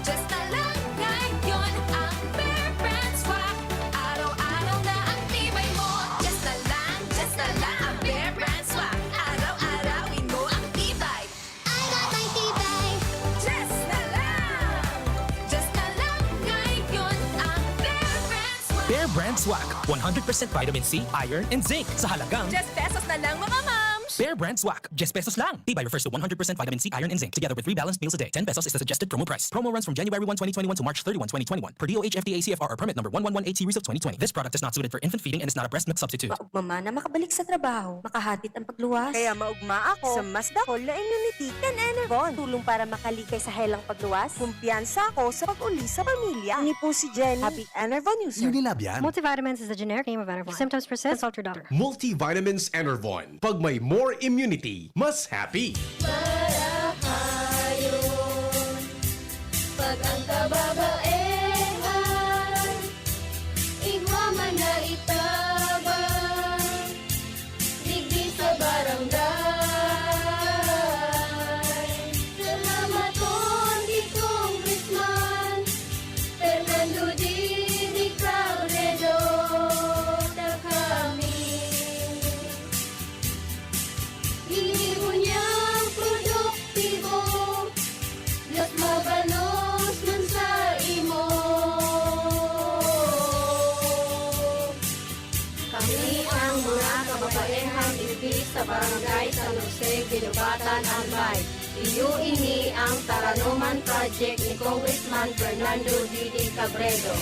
Just na lang ngayon ang Bear Brand swak! Araw-araw na ang tibay mo! Just na lang ang Bear Brand swak! Araw-arawin mo ang tibay! I got my tibay! Just na lang ngayon ang Bear Brand swak! Bear Brand Swak. 100% vitamin C, iron, and zinc sa halagang Just pesos na lang mga moms! Bear Brand Swak. Just pesos lang. Tibay refers to 100% vitamin C, iron, and zinc together with 3 balanced meals a day. 10 pesos is the suggested promo price. Promo runs from January 1, 2021 to March 31, 2021 per DOH FDA CFR or permit number 1118 series of 2020. This product is not suited for infant feeding and is not a breast milk substitute. Maugma na makabalik sa trabaho, makahatid ang pagluwas. Kaya maugma ako sa mas dakol na immunity kan Enervon. Tulong para makalikay sa helang pagluwas. Kumpiyansa ako sa pag-uli sa pamilya. Ni po si Jenny, happy Enervon user. Unilab yan. Multivitamins is the generic name of Enervon. Symptoms persist, consult your doctor. Multivitamins Enervon. Pag may more immunity, mas happy. Marahayon, pag ang kababaehan, igwaman na itabang, digdi sa barangay. Salamat di Congressman Fernando Didi Cabredo na kami. Inibo niyang produktibo, los mabanos man sa imo. Kami ang mga kababaehang ibig sa barangay San Jose, Ginubatan, Albay. Iyo ini ang Taranuman Project ni Congressman Fernando Didi Cabredo.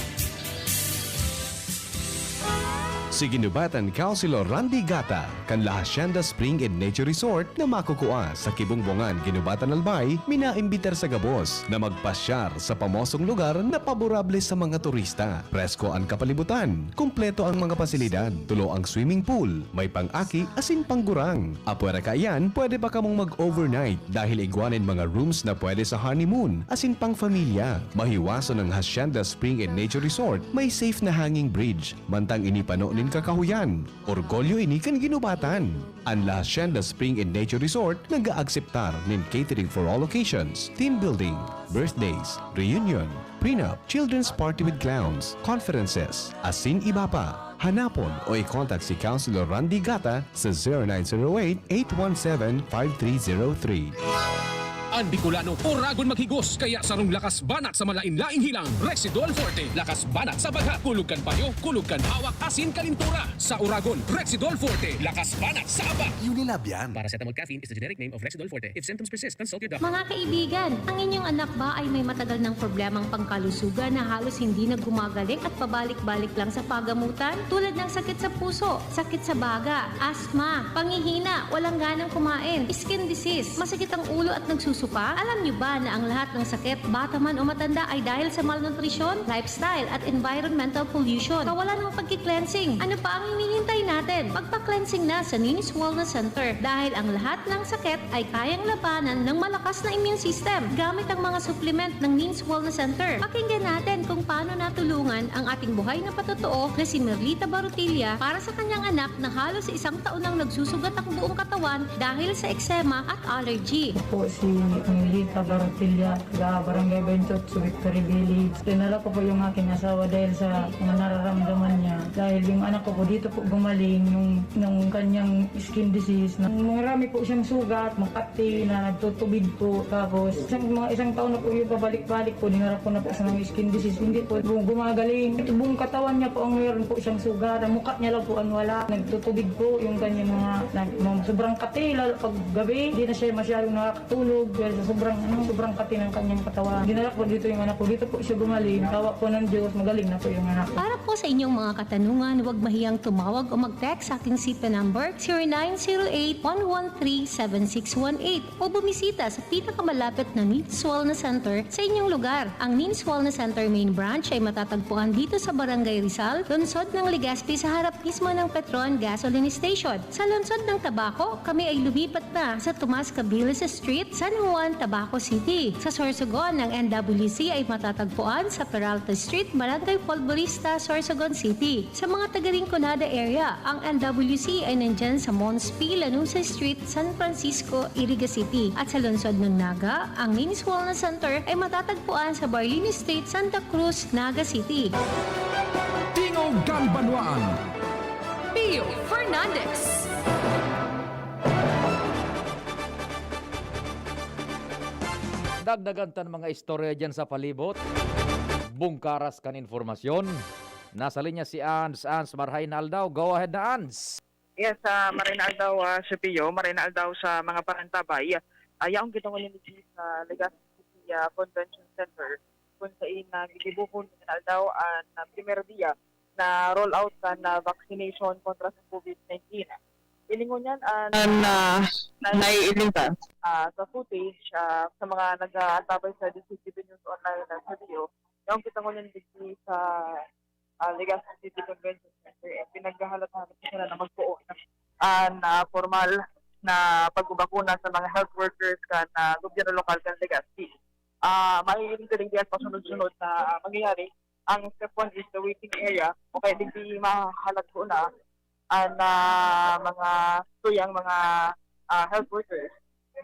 Si Ginubatan Councilor Randy Gata, kan La Hacienda Spring and Nature Resort na makukuha sa Kibungbongan, Ginubatan, Albay, minaimbitar sa gabos na magpasyar sa pamosong lugar na paborable sa mga turista. Presko ang kapalibutan, kumpleto ang mga pasilidad, tulo ang swimming pool, may pang-aki asin panggurang. Apwera ka yan, pwede pa kamong mag-overnight dahil igwanin mga rooms na pwede sa honeymoon asin pang familia. Mahiwaso ng Hacienda Spring and Nature Resort, may safe na hanging bridge, mantang inipano ni ken kakahuyan. Orgulyo ini kan ginubatan. Ang La Hacienda Spring and Nature Resort nag-aakseptar nin catering for all occasions, team building, birthdays, reunion, prenup, children's party with clowns, conferences, asin iba pa. Hanapon o i-contact si Councilor Randy Gata sa 0908-817-5303. Ang Bicolano, Oragon maghigos, kaya sarong lakas banat sa malain-laing hilang. Rexidol Forte, lakas banat sa baga, kulog kan payo, kulog kan hawak, asin kalintura. Sa Oragon, Rexidol Forte, lakas banat sa aba. Unilab yan. Paracetamol caffeine is the generic name of Rexidol Forte. If symptoms persist, consult your doctor. Mga kaibigan, ang inyong anak ba ay may matagal ng problemang pangkalusugan na halos hindi na gumagaling at pabalik-balik lang sa pagamutan? Tulad ng sakit sa puso, sakit sa baga, asthma, pangihina, walang ganang kumain, skin disease, masakit ang ulo at nagsusuka? Alam niyo ba na ang lahat ng sakit, bata man o matanda, ay dahil sa malnutrisyon, lifestyle at environmental pollution? Kawalan ng pagki-cleansing. Ano pa ang hinihintay natin? Magpa-cleansing na sa Ninis Wellness Center dahil ang lahat ng sakit ay kayang labanan ng malakas na immune system gamit ang mga supplement ng Ninis Wellness Center. Pakinggan natin kung paano natulungan ang ating buhay na patotoo na si Merlita Barutilla para sa kanyang anak na halos 1 taon nang nagsusugat ang buong katawan dahil sa eksema at allergy. Po si Merlita Barutilla, taga Barangay 28, Victory Village. Tinala ko po yung aking asawa dahil sa mga nararamdaman niya. Dahil yung anak ko po dito po gumaling yung kanyang skin disease. Marami po siyang sugat, makati na nagtutubig po. Tapos isang taon na po yung pabalik-balik po, dinarap ko na po sa mga skin disease. Hindi po gumagaling. Buong katawan niya po ang mayroon po siyang sugat. Ang mukha niya lang po ang wala. Nagtutubig po yung kanyang mga sobrang kati, lalo pag gabi. Hindi na siya masyadong nakakatulog. Sa sobrang kati ng kanyang katawan. Dinala po dito yung anak ko. Dito po siya gumaling. Tawa po ng Diyos. Magaling na po yung anak ko. Para po sa inyong mga katanungan, huwag mahiyang tumawag o mag-text sa aking SIPA number 0908-113-7618 o bumisita sa pinakamalapit na Ninis Wellness Center sa inyong lugar. Ang Ninis Wellness Center main branch ay matatagpuan dito sa Barangay Rizal, lungsod ng Legazpi sa harap mismo ng Petron Gasoline Station. Sa lungsod ng Tabaco, kami ay lumipat na sa Tomas Cabiles Street, San Juan, Tabaco City. Sa Sorsogon ng NWC ay matatagpuan sa Peralta Street, Barangay Polvorista, Sorsogon City. Sa mga taga Rinconada area, ang NWC ay nandyan sa Mons P. Lanusa Street, San Francisco, Iriga City. At sa lungsod ng Naga, ang Ninis Wellness Center ay matatagpuan sa Barlini Street, Santa Cruz, Naga City. Tingog Ganbanwaan, Pio Fernandez. Dagdagan tan mga istorya dyan sa palibot. Bungkaras kan informasyon. Nasa linya si Ans Marhay na Aldaw. Go ahead na Ans. Yes, Marina Aldaw, Pio, Marina Aldaw sa mga parantabay. Ayaw kita ngunit sa Legazpi Convention Center kung saan nagibukon ni Aldaw ang primer dia na roll out na vaccination kontra sa COVID-19. Ilingon yan naiilingan sa footage sa mga nag-atabay sa DCTV News Online sa video. Yung kita ko yan sa Legazpi City Convention Center, pinaghahalatan sila na magbuo na formal na pagbabakuna sa mga health workers na gobyerno lokal kan Legazpi. Maiiling ka rin yan pasunod-sunod na mangyayari. Ang step 1 is the waiting area. Okay, hindi mahalag po na mga tuyang mga health workers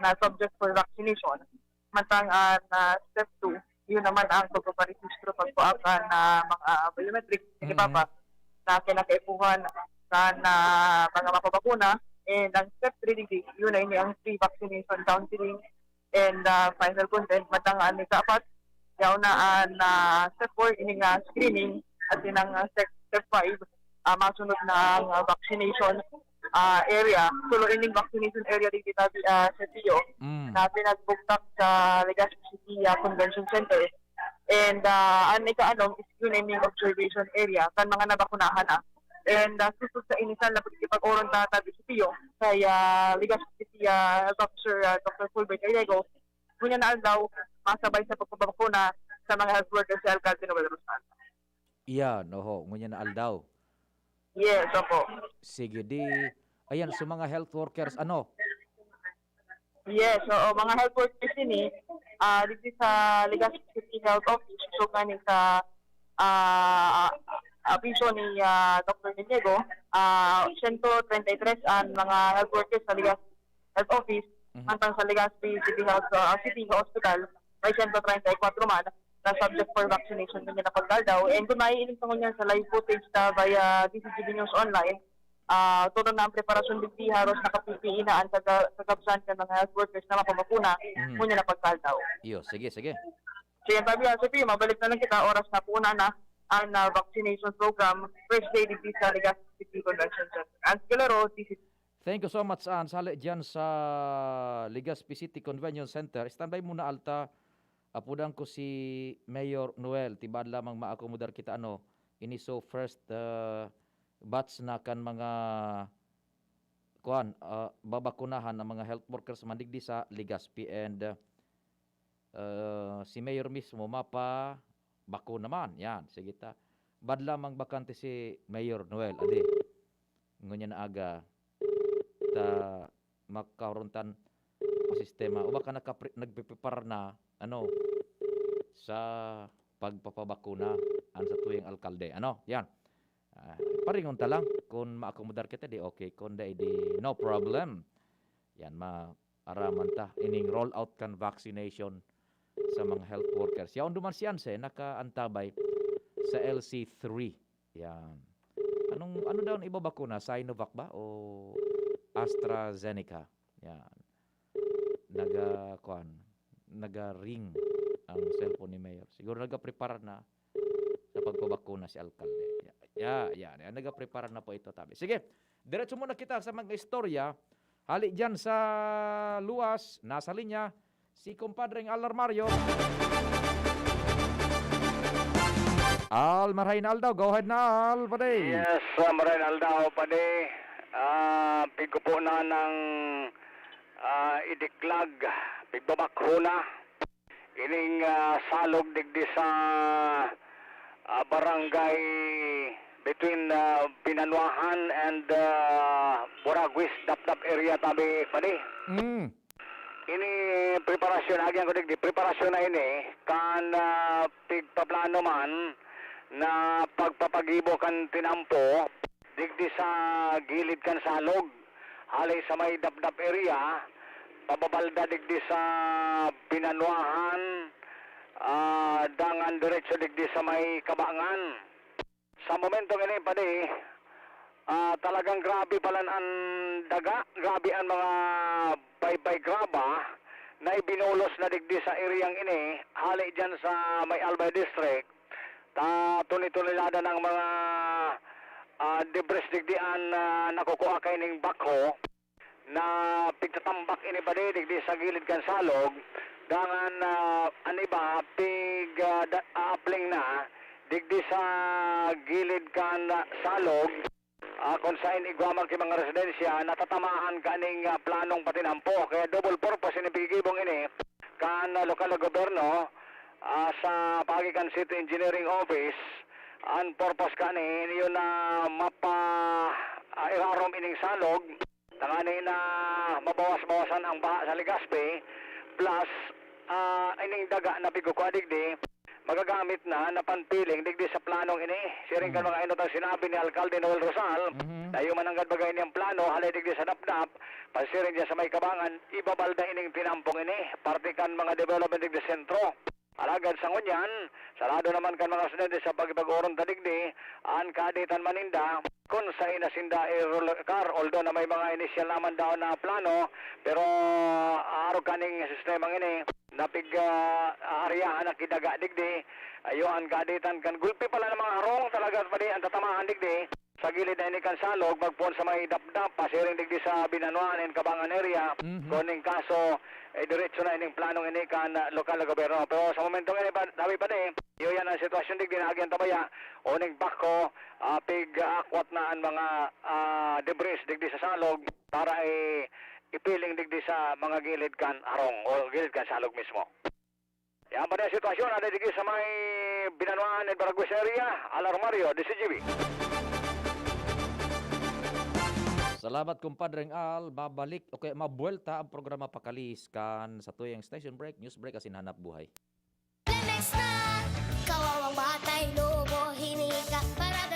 na subject for vaccination. Mantang step 2, yun naman ang pagpaparehistro pagpuakan na mga biometric papa na kinakaipuhan na mga mapabakuna. And ang step 3, yun na ini ang pre-vaccination counseling and final consent. Mantang ni kapat, yaw na step 4, ini nga screening at yun ang step 5, masunod na ang vaccination area. Tulo ining vaccination area dito sa Pio na pinagbuktak sa Legazpi City Convention Center. And ang ika-anong is yun ining observation area kan mga nabakunahan na. And susod sa inisan na pag-oron na tabi sa Pio kay Legazpi City Dr. Fulbert Gallego, kunya na daw masabay sa pagpapakuna sa mga health workers sa Alcalde Noel Rosal. Iyan, ngunya na Aldaw. Yes, opo. Sige, ayan, sa mga health workers, Yes, so mga health workers din dito sa Legazpi City Health Office, so kanin sa abiso ni Dr. Diego, 133 ang mga health workers sa Legazpi Health Office, hantang sa Legazpi City Health City Hospital, may 134 man na subject for vaccination kanya na pagdaldaw. And kung naiinig sa kanya sa live footage na via DCGB News Online, todo na ang preparasyon digdi haros nakapipiinaan sa kabsan ka ng health workers na mapamakuna kanya na pagdaldaw. Iyo, sige. So yan tabi, Sophie, mabalik na lang kita, oras na puna na ang vaccination program, first day digdi sa Legazpi City Convention Center. And Kilaro, DCGB. Thank you so much, Ann. Sali dyan sa Legazpi City Convention Center. Standby muna, Alta. Apudan ko si Mayor Noel. Tibad lamang maakomodar kita iniso first batch na kan mga babakunahan ng mga health workers mandigdi sa Legazpi. And si Mayor mismo bako naman. Yan, sige ta. Bad lamang bakante si Mayor Noel. Adi, ngunya na aga ta magkauruntan ang sistema. O baka nagpipipar na sa pagpapabakuna sa tuwing alkalde. Yan. Paringon ta lang. Kung maakomodar kita, di okay. Kung di no problem. Yan, maaraman ta. Ining roll out kan vaccination sa mga health workers. Yaon duman siyan nakaantabay sa LC3. Yan. Ano daw ang iba bakuna? Sinovac ba? O AstraZeneca? Yan. Naga-ring ang cellphone ni Mayor. Siguro naga-prepare na sa pagpabakuna si alkalde. Yan. Naga-prepare na po ito, tabi. Sige, diretso muna kita sa mga istorya. Hali dyan sa luwas, nasa linya, si kumpadreng Alarmario. Marhain Aldaw, go ahead na, Al, pade. Yes, Marhain Aldaw, pade. Pigo po na ng idiklag, pigbabakuna, ining salog digdi sa barangay between Binanuahan and Buraguis, Dapdap area, tabi, pade. Ini preparasyon, agyan ko digdi, preparasyon na ini, kan pigpaplano man, na pagpapagibo kan tinampo, digdi sa gilid kan salog, halay sa may Dapdap area, pababalda digdi sa Binanuahan, dangan diretso digdi sa may Kabangan. Sa momento ini pade, talagang grabe palan ang daga, grabe ang mga baybay graba na ibinulos na digdi sa areang ini, halay dyan sa may Albay District, tunay-tunilada ng mga debris digdian nakukuha kay ning bakho na pigtatambak ini pa digdi sa gilid kan salog, dangan aniba apling na digdi sa gilid kan salog, kung saan igwamag kay mga residensya natatamaan kaning planong patinampo. Kaya double purpose ini pigigibong ini kan lokal na gobyerno sa Pagikan City Engineering Office. Ang purpose kani yun na irarom ining salog, tangani na mabawas-bawasan ang baha sa Legazpi, plus ining daga na pigukwa digdi magagamit na panpiling digdi sa planong ini. Siring kan mga inotang sinabi ni Alcalde Noel Rosal, tayo mananggad bagay niyang plano, halay digdi sa Dapdap, pasiring diya sa may Kabangan, ibabalda ining tinampong ini, partikan mga development digdi sentro. Alagad sa ngunyan, sarado naman kan mga sunod sa pagpag-oron tadigdi, ang kaditan maninda, kung sa inasinda car, although na may mga initial naman daw na plano, pero araw kaning sistemang ini, napig aryahan na kidaga digdi, ayo ang kaditan kan gulpi pala ng mga harong talaga padi ang tatamahan digdi, sa gilid na ini kan salog, magpon sa may Dapdap, pasiring digdi sa Binanuan and Kabangan area, kuning kaso, diretso na ining planong ini kan lokal na gobyerno. Pero sa momentong ini, dabi pa iyo yan ang sitwasyon digdi na agyan tabaya, uning bako, pig-akwat na ang mga debris digdi sa salog, para ipiling digdi sa mga gilid kan harong, o gilid kan salog mismo. Yan pa ang sitwasyon, ada digdi sa may Binanuan and Buraguis area, Alarmario, DCGB. Salamat kumpadreng Al, babalik o kaya mabuelta ang programa Pakalis kan sa tuyang station break, news break asin hanap buhay. Kawawang batay, lobo, hinika, para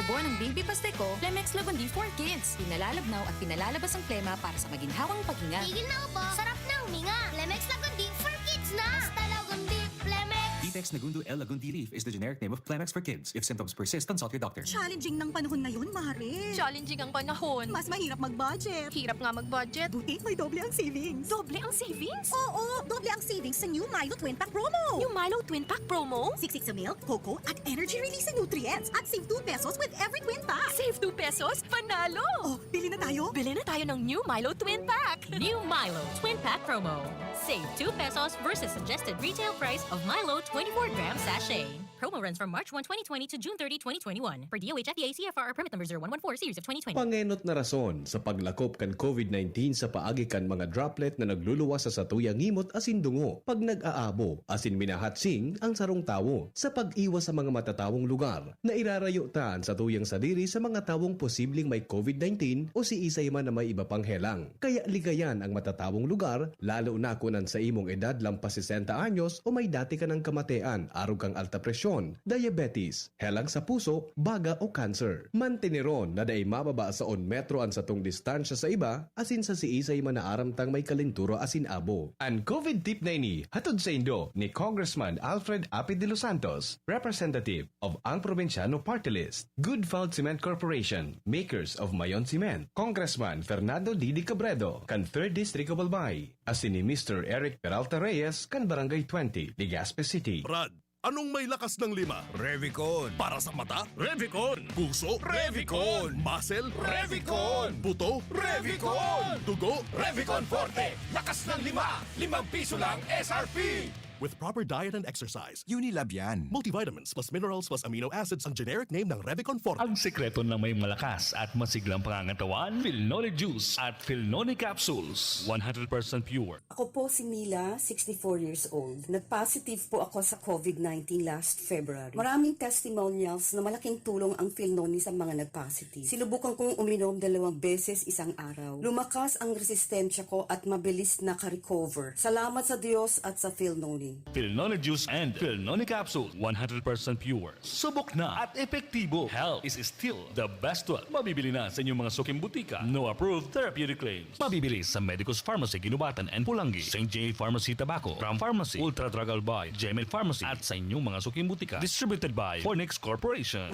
ubo ng Baby Pasteco, Flemex Lagundi for Kids. Pinalalabnaw at pinalalabas ang plema para sa maginhawang paghinga. Tigil na ubo, sarap na huminga. Flemex Lagundi for Kids na! Basta Lagundi, Flemex! Defex Nagundo L. Lagundi Leaf is the generic name of Flemex for kids. If symptoms persist, consult your doctor. Challenging ng panahon ngayon, Mare. Challenging ang panahon. Mas mahirap mag-budget. Hirap nga mag-budget. Buti may doble ang savings. Doble ang savings? Oo, doble ang savings sa New Milo Twin Pack Promo. New Milo Twin Pack Promo? Siksik sa milk, cocoa, at energy releasing nutrients. At save 2 pesos with every twin pack. Save 2 pesos? Panalo! Oh, bili na tayo? Bili na tayo ng New Milo Twin Pack. New Milo Twin Pack Promo. Save 2 pesos versus suggested retail price of Milo 24-gram sachet. Promo runs from March 1, 2020 to June 30, 2021. Per DOH FDA CFR permit number 0114 series of 2020. Pangenot na rason sa paglakop kan COVID-19 sa paagi kan mga droplet na nagluluwas sa satuyang ngimot asin dungo pag nag-aabo asin minahatsing ang sarong tawo sa pag-iwas sa mga matatawong lugar na irarayutan sa tuyang sadiri sa mga tawong posibleng may COVID-19 o si isay man na may iba pang helang. Kaya ligayan ang matatawong lugar lalo na kunan sa imong edad lampas 60 anyos o may dati ka ng kamatean arog kang alta presyon, diabetes, helang sa puso, baga o cancer. Mantineron na day mababa sa 1 metro ang satong distansya sa iba asin sa si isay man na aramtang may kalinturo asin abo. Ang COVID tip na ini hatod sa Indo ni Congressman Alfred Api de los Santos, representative of ang Provinciano Party List, Good Found Cement Corporation, makers of Mayon Cement, Congressman Fernando Didi Cabredo, kan 3rd District of Albay, asin ni Mr. Eric Peralta Reyes, kan Barangay 20, Legazpi City. Brad, anong may lakas ng 5? Revicon. Para sa mata? Revicon. Puso? Revicon. Muscle? Revicon. Buto? Revicon. Dugo? Revicon Forte. Lakas ng 5. 5 piso lang SRP. With proper diet and exercise, Unilab yan. Multivitamins plus minerals plus amino acids ang generic name ng Revicon Forte. Ang sekreto ng may malakas at masiglang pangangatawan, Philnoni Juice at Philnoni Capsules. 100% pure. Ako po si Mila, 64 years old. Nag-positive po ako sa COVID-19 last February. Maraming testimonials na malaking tulong ang Philnoni sa mga nag-positive. Sinubukan kong uminom 2 beses isang araw. Lumakas ang resistensya ko at mabilis naka-recover. Salamat sa Diyos at sa Philnoni. Philnoni Juice and Philnoni Capsule. 100% pure. Subok na at epektibo. Health is still the best one. Mabibili na sa inyong mga suking butika. No approved therapeutic claims. Mabibili sa Medicus Pharmacy, Ginubatan and Pulangi, St. J. Pharmacy, Tabaco, Ram Pharmacy, Ultra Drug Albay, Gemel Pharmacy at sa inyong mga suking butika. Distributed by Fornix Corporation.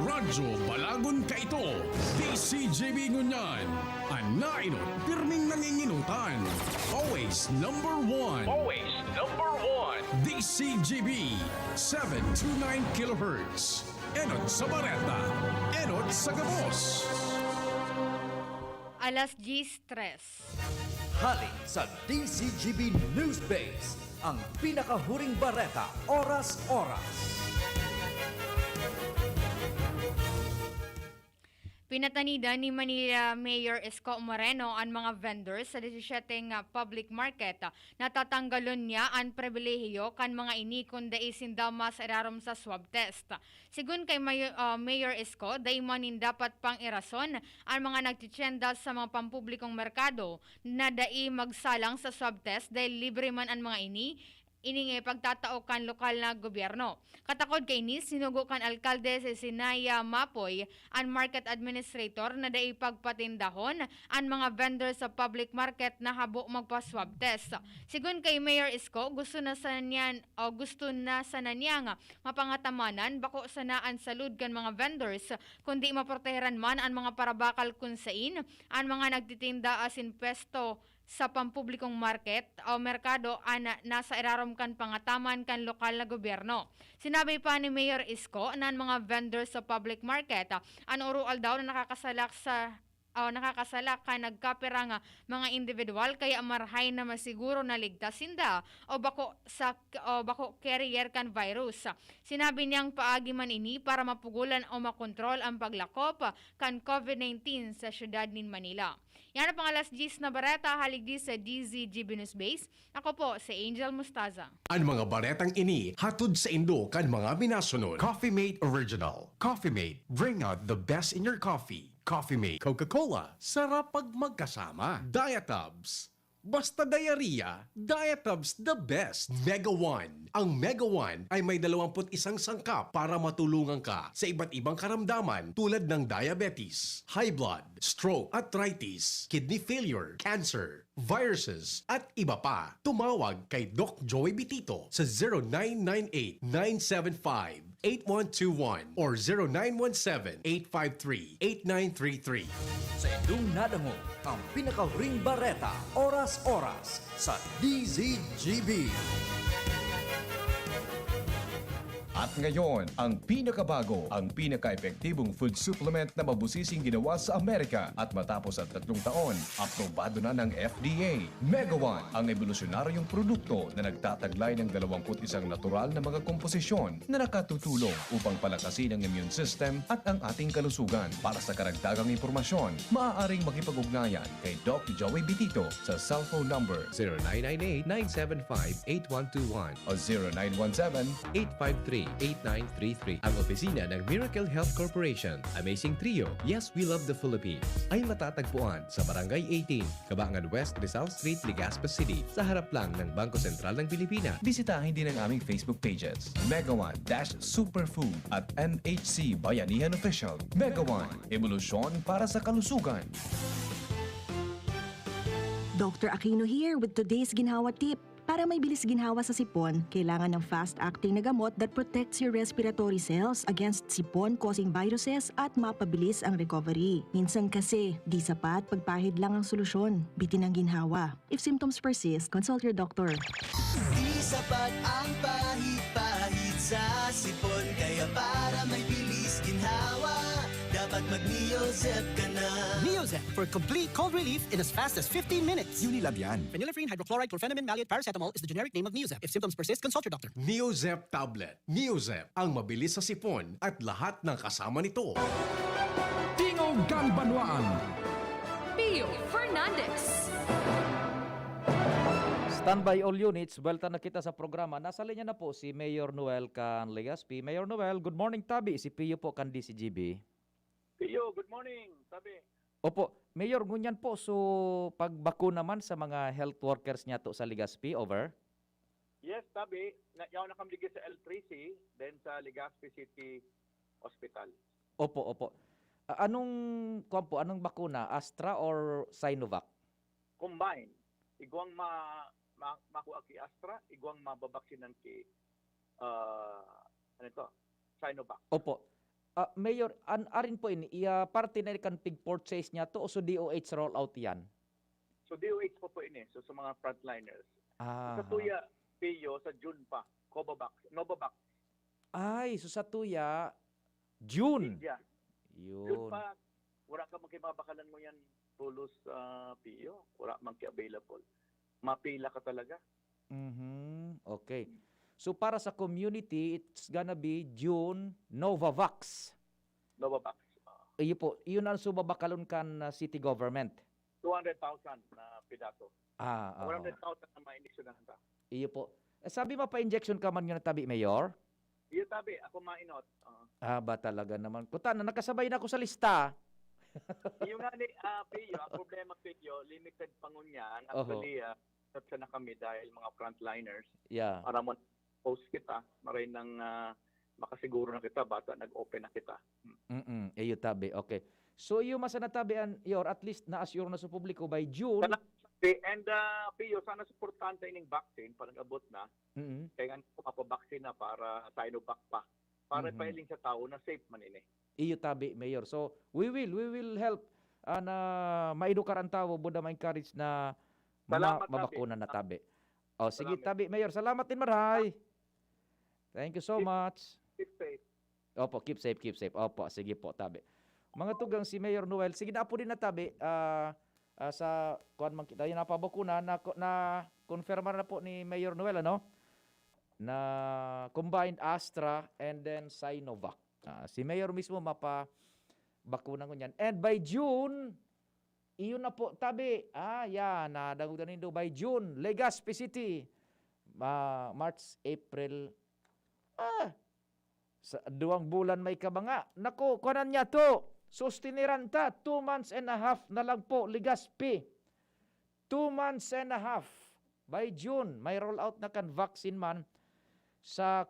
Radyo Balagon ka ito. DCJB Ngunyan. Anainot, pirming nanginginutan. Always number 1. Always number 1. DCJB 729 kHz. Enot sa Bareta. Enot sa Gabos. Alas 10:03. Halik sa DCGB News Base, ang pinakahuring bareta, oras-oras. Pinatanida ni Manila Mayor Isko Moreno ang mga vendors sa 17 public market. Natatanggalon niya ang pribilehiyo kan mga ini kung daisin damas irarom sa swab test. Sigun kay Mayor Isko, daimanin dapat pang irason ang mga nagtitsyenda sa mga pampublikong merkado na dai magsalang sa swab test dahil libre man ang mga ini pagtatao kan lokal na gobyerno. Katakod kay ni sinugo kan alkalde si Sinaya Mapoy ang market administrator na dai pagpatindahon ang mga vendors sa public market na habo magpa-swab test. Sigun kay Mayor Isko, gusto na sa niya nga mapangatamanan bako sanaan salud kan mga vendors kundi maproteheran man ang mga parabakal kunsain ang mga nagtitinda asin pesto sa pampublikong market o merkado nasa irarom kan pangataman kan lokal na gobyerno. Sinabi pa ni Mayor Isko na mga vendors sa public market urual daw na nakakasalak ka nagkapira nga mga individual kaya marhay na masiguro na ligtasinda o bako carrier kan virus. Sinabi niyang paagi man ini para mapugulan o makontrol ang paglakop kan COVID-19 sa syudad nin Manila. Yan ang alas 10 na bareta haligi sa DZGB News Base. Ako po si Angel Mustaza. Ang mga baretang ini hatod sa Indo kan mga minasunod. Coffee Mate Original. Coffee Mate, bring out the best in your coffee. Coffee Mate, Coca-Cola, sarap pag magkasama. Diet Tubs, Basta diarrhea, Diatabs the best. Mega One. Ang Mega One ay may 21 sangkap para matulungan ka sa iba't ibang karamdaman tulad ng diabetes, high blood, stroke, arthritis, kidney failure, cancer, viruses, at iba pa. Tumawag kay Doc Joey Bitito sa 0998-975-8121 or 0917-853-8933. Sa inyong nadango, ang pinakahuring bareta, oras-oras sa DZGB. At ngayon, ang pinakabago, ang pinaka-epektibong food supplement na mabusising ginawa sa Amerika at matapos ang 3 taon, aprobado na ng FDA. Mega One, ang evolusyonaryong produkto na nagtataglay ng 21 natural na mga komposisyon na nakatutulong upang palakasin ang immune system at ang ating kalusugan. Para sa karagdagang impormasyon, maaaring makipag-ugnayan kay Doc Joey Bitito sa cellphone number 0998-975-8121 o 0917-853-8933. Ang opisina ng Miracle Health Corporation, Amazing Trio, Yes, We Love the Philippines, ay matatagpuan sa Barangay 18, Cabangan West, Rizal Street, Legazpi City, sa harap lang ng Bangko Sentral ng Pilipinas. Bisitahin din ang aming Facebook pages, Mega One Superfood at MHC Bayanihan Official. Mega One, evolusyon para sa kalusugan. Dr. Aquino here with today's ginhawa tip. Para may bilis ginhawa sa sipon, kailangan ng fast-acting na gamot that protects your respiratory cells against sipon-causing viruses at mapabilis ang recovery. Minsan kasi, di sapat pagpahid lang ang solusyon. Bitin ang ginhawa. If symptoms persist, consult your doctor. Di sapat ang pahid-pahid sa sipon, kaya para may bilis ginhawa, dapat mag-Neozep ka na. Neozep for complete cold relief in as fast as 15 minutes. Unilab yan. Phenylephrine, hydrochloride, chlorpheniramine, maleate, paracetamol is the generic name of Neozep. If symptoms persist, consult your doctor. Neozep Tablet. Neozep, ang mabilis sa sipon at lahat ng kasama nito. Tingog kang Banwaan. Pio Fernandez. Standby all units, welta na kita sa programa. Nasa linya na po si Mayor Noel Can Legazpi. Mayor Noel, good morning tabi. Si Pio po kan DCGB. Pio, good morning, sabi. Opo, Mayor, ngunyan po, so pagbakuna naman sa mga health workers niya to sa Legazpi, over? Yes, sabi, yaw na kami sa L3C, then sa Legazpi City Hospital. Opo. Anong bakuna? Astra or Sinovac? Combine. Igwang makuha ki Astra, igwang mababaksinan ki Sinovac. Opo. Mayor, arin po ini, parte na kan pig purchase niya to o so DOH rollout yan? So DOH po ini, so sa mga frontliners. Ah. Sa tuya, Pio, sa June pa, Novavax. Ay, so sa tuya, June. India. Yun. June pa, wala ka magkibabakalan mo yan tulos Pio. Wala magki-available. Mapila ka talaga. Okay. So para sa community, it's gonna be June Novavax. Novavax. Iyo po, iyon ang subabakalon kan city government. 200,000 na pidato. 100,000 na ma-injeksyonan ka. Iyo po. Sabi mo pa injection ka man yun na tabi, Mayor? Iyo tabi, ako mainot. Ba talaga naman. Kuta na, nakasabay na ako sa lista. Yung nga ni Pio, ang problema Pio, limited pangunyan. Actually, sa na kami dahil mga frontliners. Yeah. Para mo post kita, maray nang makasiguro na kita, bata nag-open na kita. Iyo tabi, okay. So yung masanatabian, at least na-assure na sa publiko by June. And Pio, sana supportante ining vaccine, parang abot na. Kaya nga mapabaksin na para Sinovac pa. Para pailing sa tao na safe man ini. Iyo tabi, Mayor. So we will help na maedukar ang tao, buda ma-encourage na mabakuna na tabi. Sige tabi, Mayor. Salamat din maray. Thank you so much. Keep safe. Opo, keep safe. Opo, sige po, tabi. Mga tugang si Mayor Noel, sige na po din na tabi. Sa kuan man kita yung napabakuna na confirm na po ni Mayor Noel na combined Astra and then Sinovac. Si Mayor mismo mapabakuna ko niyan. And by June, iyon na po tabi. Nadagutan nindo by June, Legazpi City. March, April. Sa 2 bulan may kabanga. Nako, kunan niya to. Sustiniran ta, 2 months and a half na lang po, Legazpi. 2 months and a half. By June, may roll out na kan vaccine man sa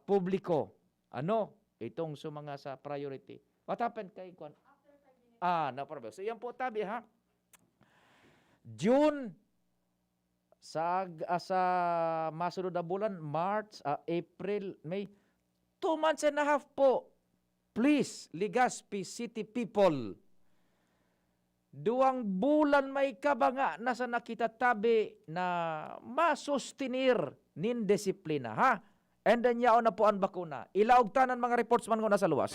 publiko. Ano? Itong mga sa priority. What happened kay kwan? No problem. So yan po tabi ha. June sa masunod na bulan, March, April, May, 2 months and a half po. Please, Legazpi City people, 2 bulan may kabanga na sa nakitatabi na masustinir nin disiplina, ha? And then yaon na po ang bakuna. Ilaog tanan mga reports man ko nasa luwas.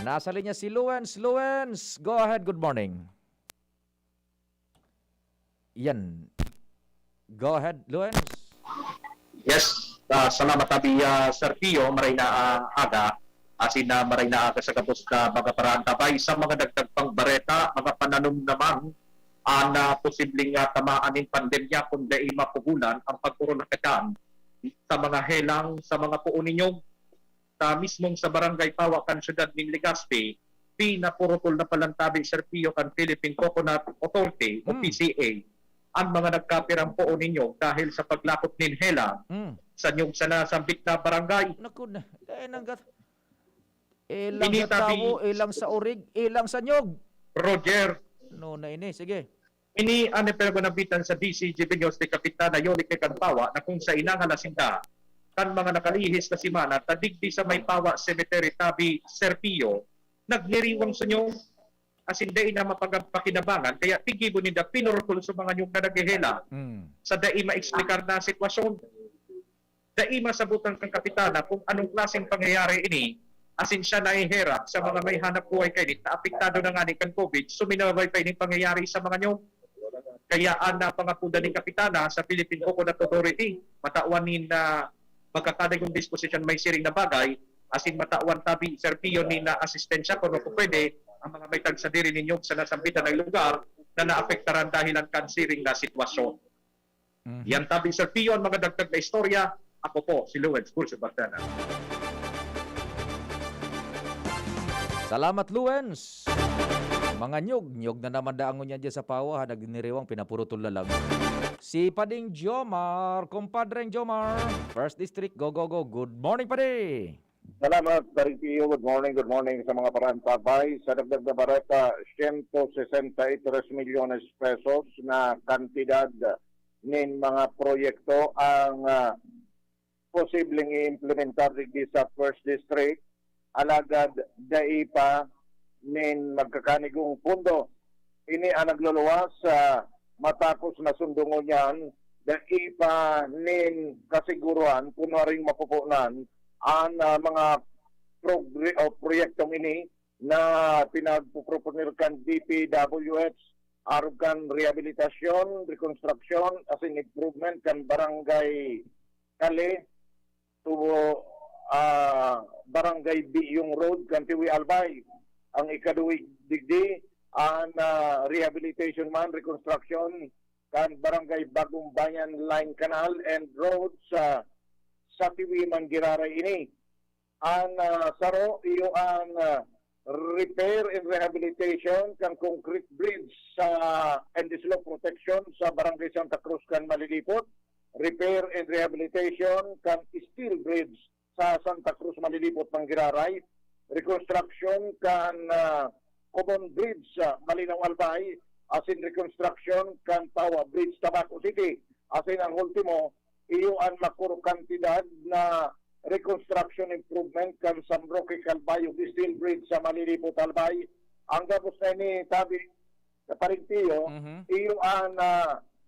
Nasa linya si Luens. Luens, go ahead, good morning. Yan. Go ahead, Luens. Yes, salamat tabi Sir Pio, maray na aga. Asin na maray na aga sa kapos na mga paraan tabay sa mga dagdag bareta, mga pananom naman na posibleng tamaan ng pandemya kung dahil mapugulan ang pagkuronakataan sa mga helang, sa mga puon ninyo, sa mismong sa Barangay Pawakan, Syudad ng Legazpi, pinapurutol na palantabi Sir Pio kan Philippine Coconut Authority o PCA ang mga nagkapirang poon ninyo dahil sa paglakot ng hela sa inyong sanasambit na barangay. Naku na, ilang sa tao, ilang sa orig, ilang sa nyog. Roger. No na ini, sige. Ini ane pero nabitan sa DCGB News ni Kapitana Yolik Kanpawa na kung sa inang halasinda kan mga nakalihis na simana tadigdi sa May Pawa Cemetery tabi Sir Pio nagniriwang sa inyo asin dai na mapagpakinabangan kaya tigibo ninda pinurutol sa mga nyong nagahela sa dai maeksplikar na sitwasyon. Dai masabutan kang kapitana kung anong klaseng pangyayari ini asin siya naihera sa mga may hanap buhay kayo na apektado na nga ni kan COVID suminaway pa ini pangyayari sa mga nyong. Kaya na pangapuda ni kapitana sa Philippine Coconut Authority matawan ni na magkakadagong disposition may siring na bagay asin matawan tabi Sir Pio ni na asistensya kung ano po pwede ang mga may tagsadiri ninyo sa nasambitan ng lugar na naapektaran dahilan kansiring na sitwasyon. Yan tabi Sir Pio ang mga dagdag na istorya. Ako po, si Luens Pulso Bactana. Salamat, Luens. Mga nyog na naman daangon niya dyan sa Pawa, nagniriwang pinapurutol na lang. Si Pading Jomar, kumpadreng Jomar, First District, go. Good morning, Padi. Salamat, Taripio. Good morning sa mga paraan tabay. Sa dagdag na bareta, 163 milyones pesos na kantidad nin mga proyekto ang posibleng i-implementar sa First District. Alagad dai pa nin magkakanigong pundo. Ini ang nagluluwas sa matapos na sundungon yan dai pa nin kasiguruhan kunwaring mapupunan ang mga proyektong ini na pinagpuproponir kan DPWH aron kan rehabilitasyon, reconstruction, as in improvement kan barangay Kali to barangay Biyong Road kan Tiwi Albay. Ang ikaduwig digdi ang rehabilitation man, reconstruction kan barangay Bagong Bayan Line Canal and Road sa Tiwi Mangiraray ini. Ang saro iyo ang repair and rehabilitation kan concrete bridge sa and slope protection sa barangay Santa Cruz kan Malilipot. Repair and rehabilitation kan steel bridge sa Santa Cruz Malilipot Mangiraray. Reconstruction kan Common Bridge sa Malinaw Albay. As in reconstruction kan Tawa Bridge Tabaco City. As in ang ultimo iyo ang makuro kantidad na reconstruction improvement kan San Roque Calvayo Steel Bridge sa Malilipot Albay. Ang gabos na ni tabi sa Parintiyo, iyo ang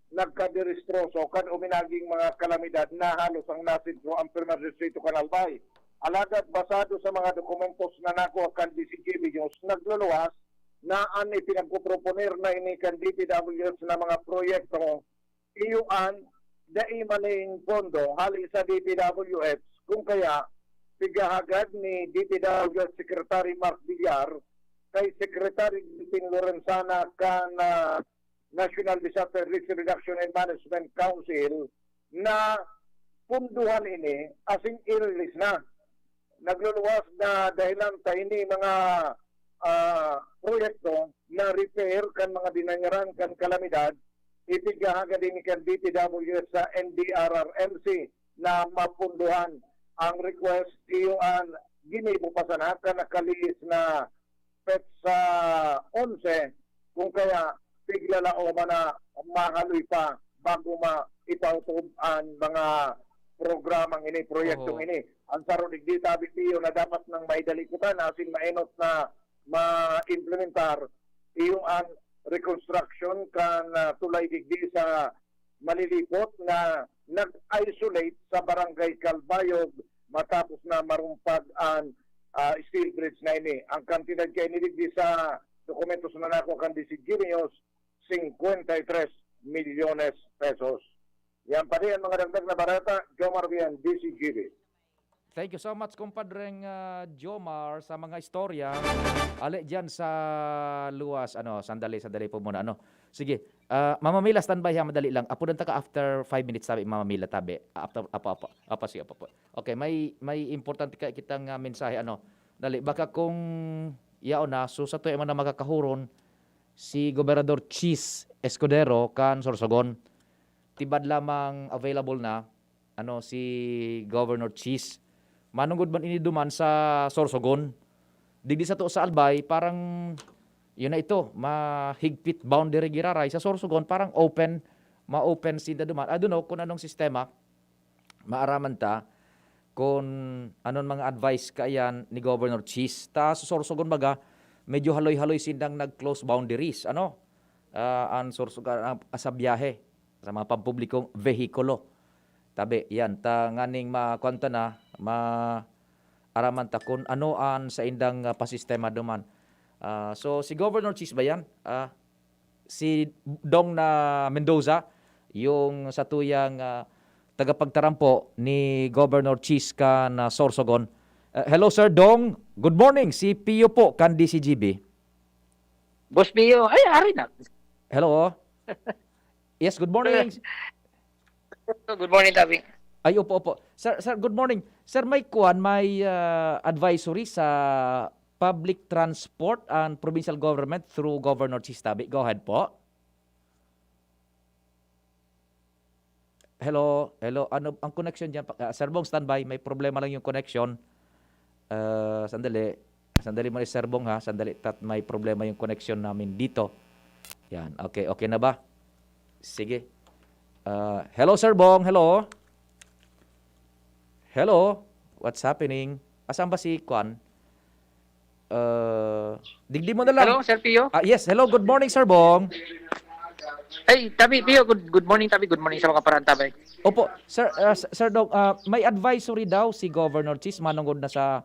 nagkaderestroso kan uminaging mga kalamidad na halos ang nasidro ang Primer Distrito kan Albay. Alagad basado sa mga dokumentos na nakuha kan DCGB News, nagluluwas na ang ipinagpuproponer na ini kan DPWH na mga proyekto iyo ang dai maling pondo hali sa DPWH kung kaya pigahagad ni DPWH Secretary Mark Villar kay Secretary Dilpin Lorenzana kan National Disaster Risk Reduction and Management Council na punduhan ini asing i-release na. Nagluluwas na dahilan ta ini mga proyekto na repair kan mga dinanyaran kan kalamidad, itigahaga din kan DPWS sa NDRRMC na mapunduhan ang request iyon ginibupasan ka nakaliis na pet sa 11 kung kaya piglala o mana mahaloy pa bago maipautob ang mga programang ini, proyektong ini. Ang saronig di tabi tiyo na dapat nang maidalikutan asin mainot na ma-implementar iyong ang reconstruction kan tulay digdi sa malilipot na nag-isolate sa barangay Calbayog matapos na marumpag ang steel bridge na ini. Ang kantidad kay niligdi sa dokumentos na nako kan Designerios 53 milyones pesos. Yan pa rin ang mga dagdag na barata. Jomar Bian, DCGB. Thank you so much, kumpadreng Jomar, sa mga istorya. Ali dyan sa luwas. Sandali po muna. Sige, Mama Mila, standby ha, madali lang. Apo ka after 5 minutes, sabi Mama Mila, tabi. Sige, apo. Okay, may important kitang mensahe. Dali, baka kung yaon na, so sa tuyo man na makakahuron, si Gobernador Chis Escudero kan Sorsogon, tibad lamang available na, si Governor Chis. Manungod man iniduman sa Sorsogon. Digdi sa to sa Albay, parang yun na ito, mahigpit boundary giraray. Sa Sorsogon, parang ma-open sinda duman. I don't know kung anong sistema, maaraman ta, kung anong mga advice kayan ni Governor Chis. Ta sa Sorsogon baga, medyo haloy-haloy sindang nag-close boundaries. Ang Sorsogon sa biyahe, sa mga pampublikong vehikulo. Tabi, yan, ta nganing makwanta na, araman ta kung ano an sa indang pasistema duman. So si Governor Chis ba yan? Si Dong na Mendoza, yung sa tuyang tagapagtarampo ni Governor Chis kan Sorsogon. Hello Sir Dong, good morning. Si Pio po kan DCGB. Boss Pio, ay ari na. Hello. Yes, good morning. Good morning, Tabi. Ay, opo. Sir, good morning. Sir, may advisory sa public transport and provincial government through Governor Chis Tabi. Go ahead po. Hello. Ano ang connection diyan? Sir Bong, standby. May problema lang yung connection. Sandali mo Sir Bong ha. Sandali. May problema yung connection namin dito. Yan. Okay na ba? Sige. Hello Sir Bong. Hello. What's happening? Asan ba si Kwan? Digdi mo na lang. Hello, Sir Pio. Yes, hello. Good morning, Sir Bong. Ay, Tabi, Pio. Good morning, Tabi. Good morning sa mga parang Tabi. Opo. Sir Dong, may advisory daw si Governor Chis manungod na sa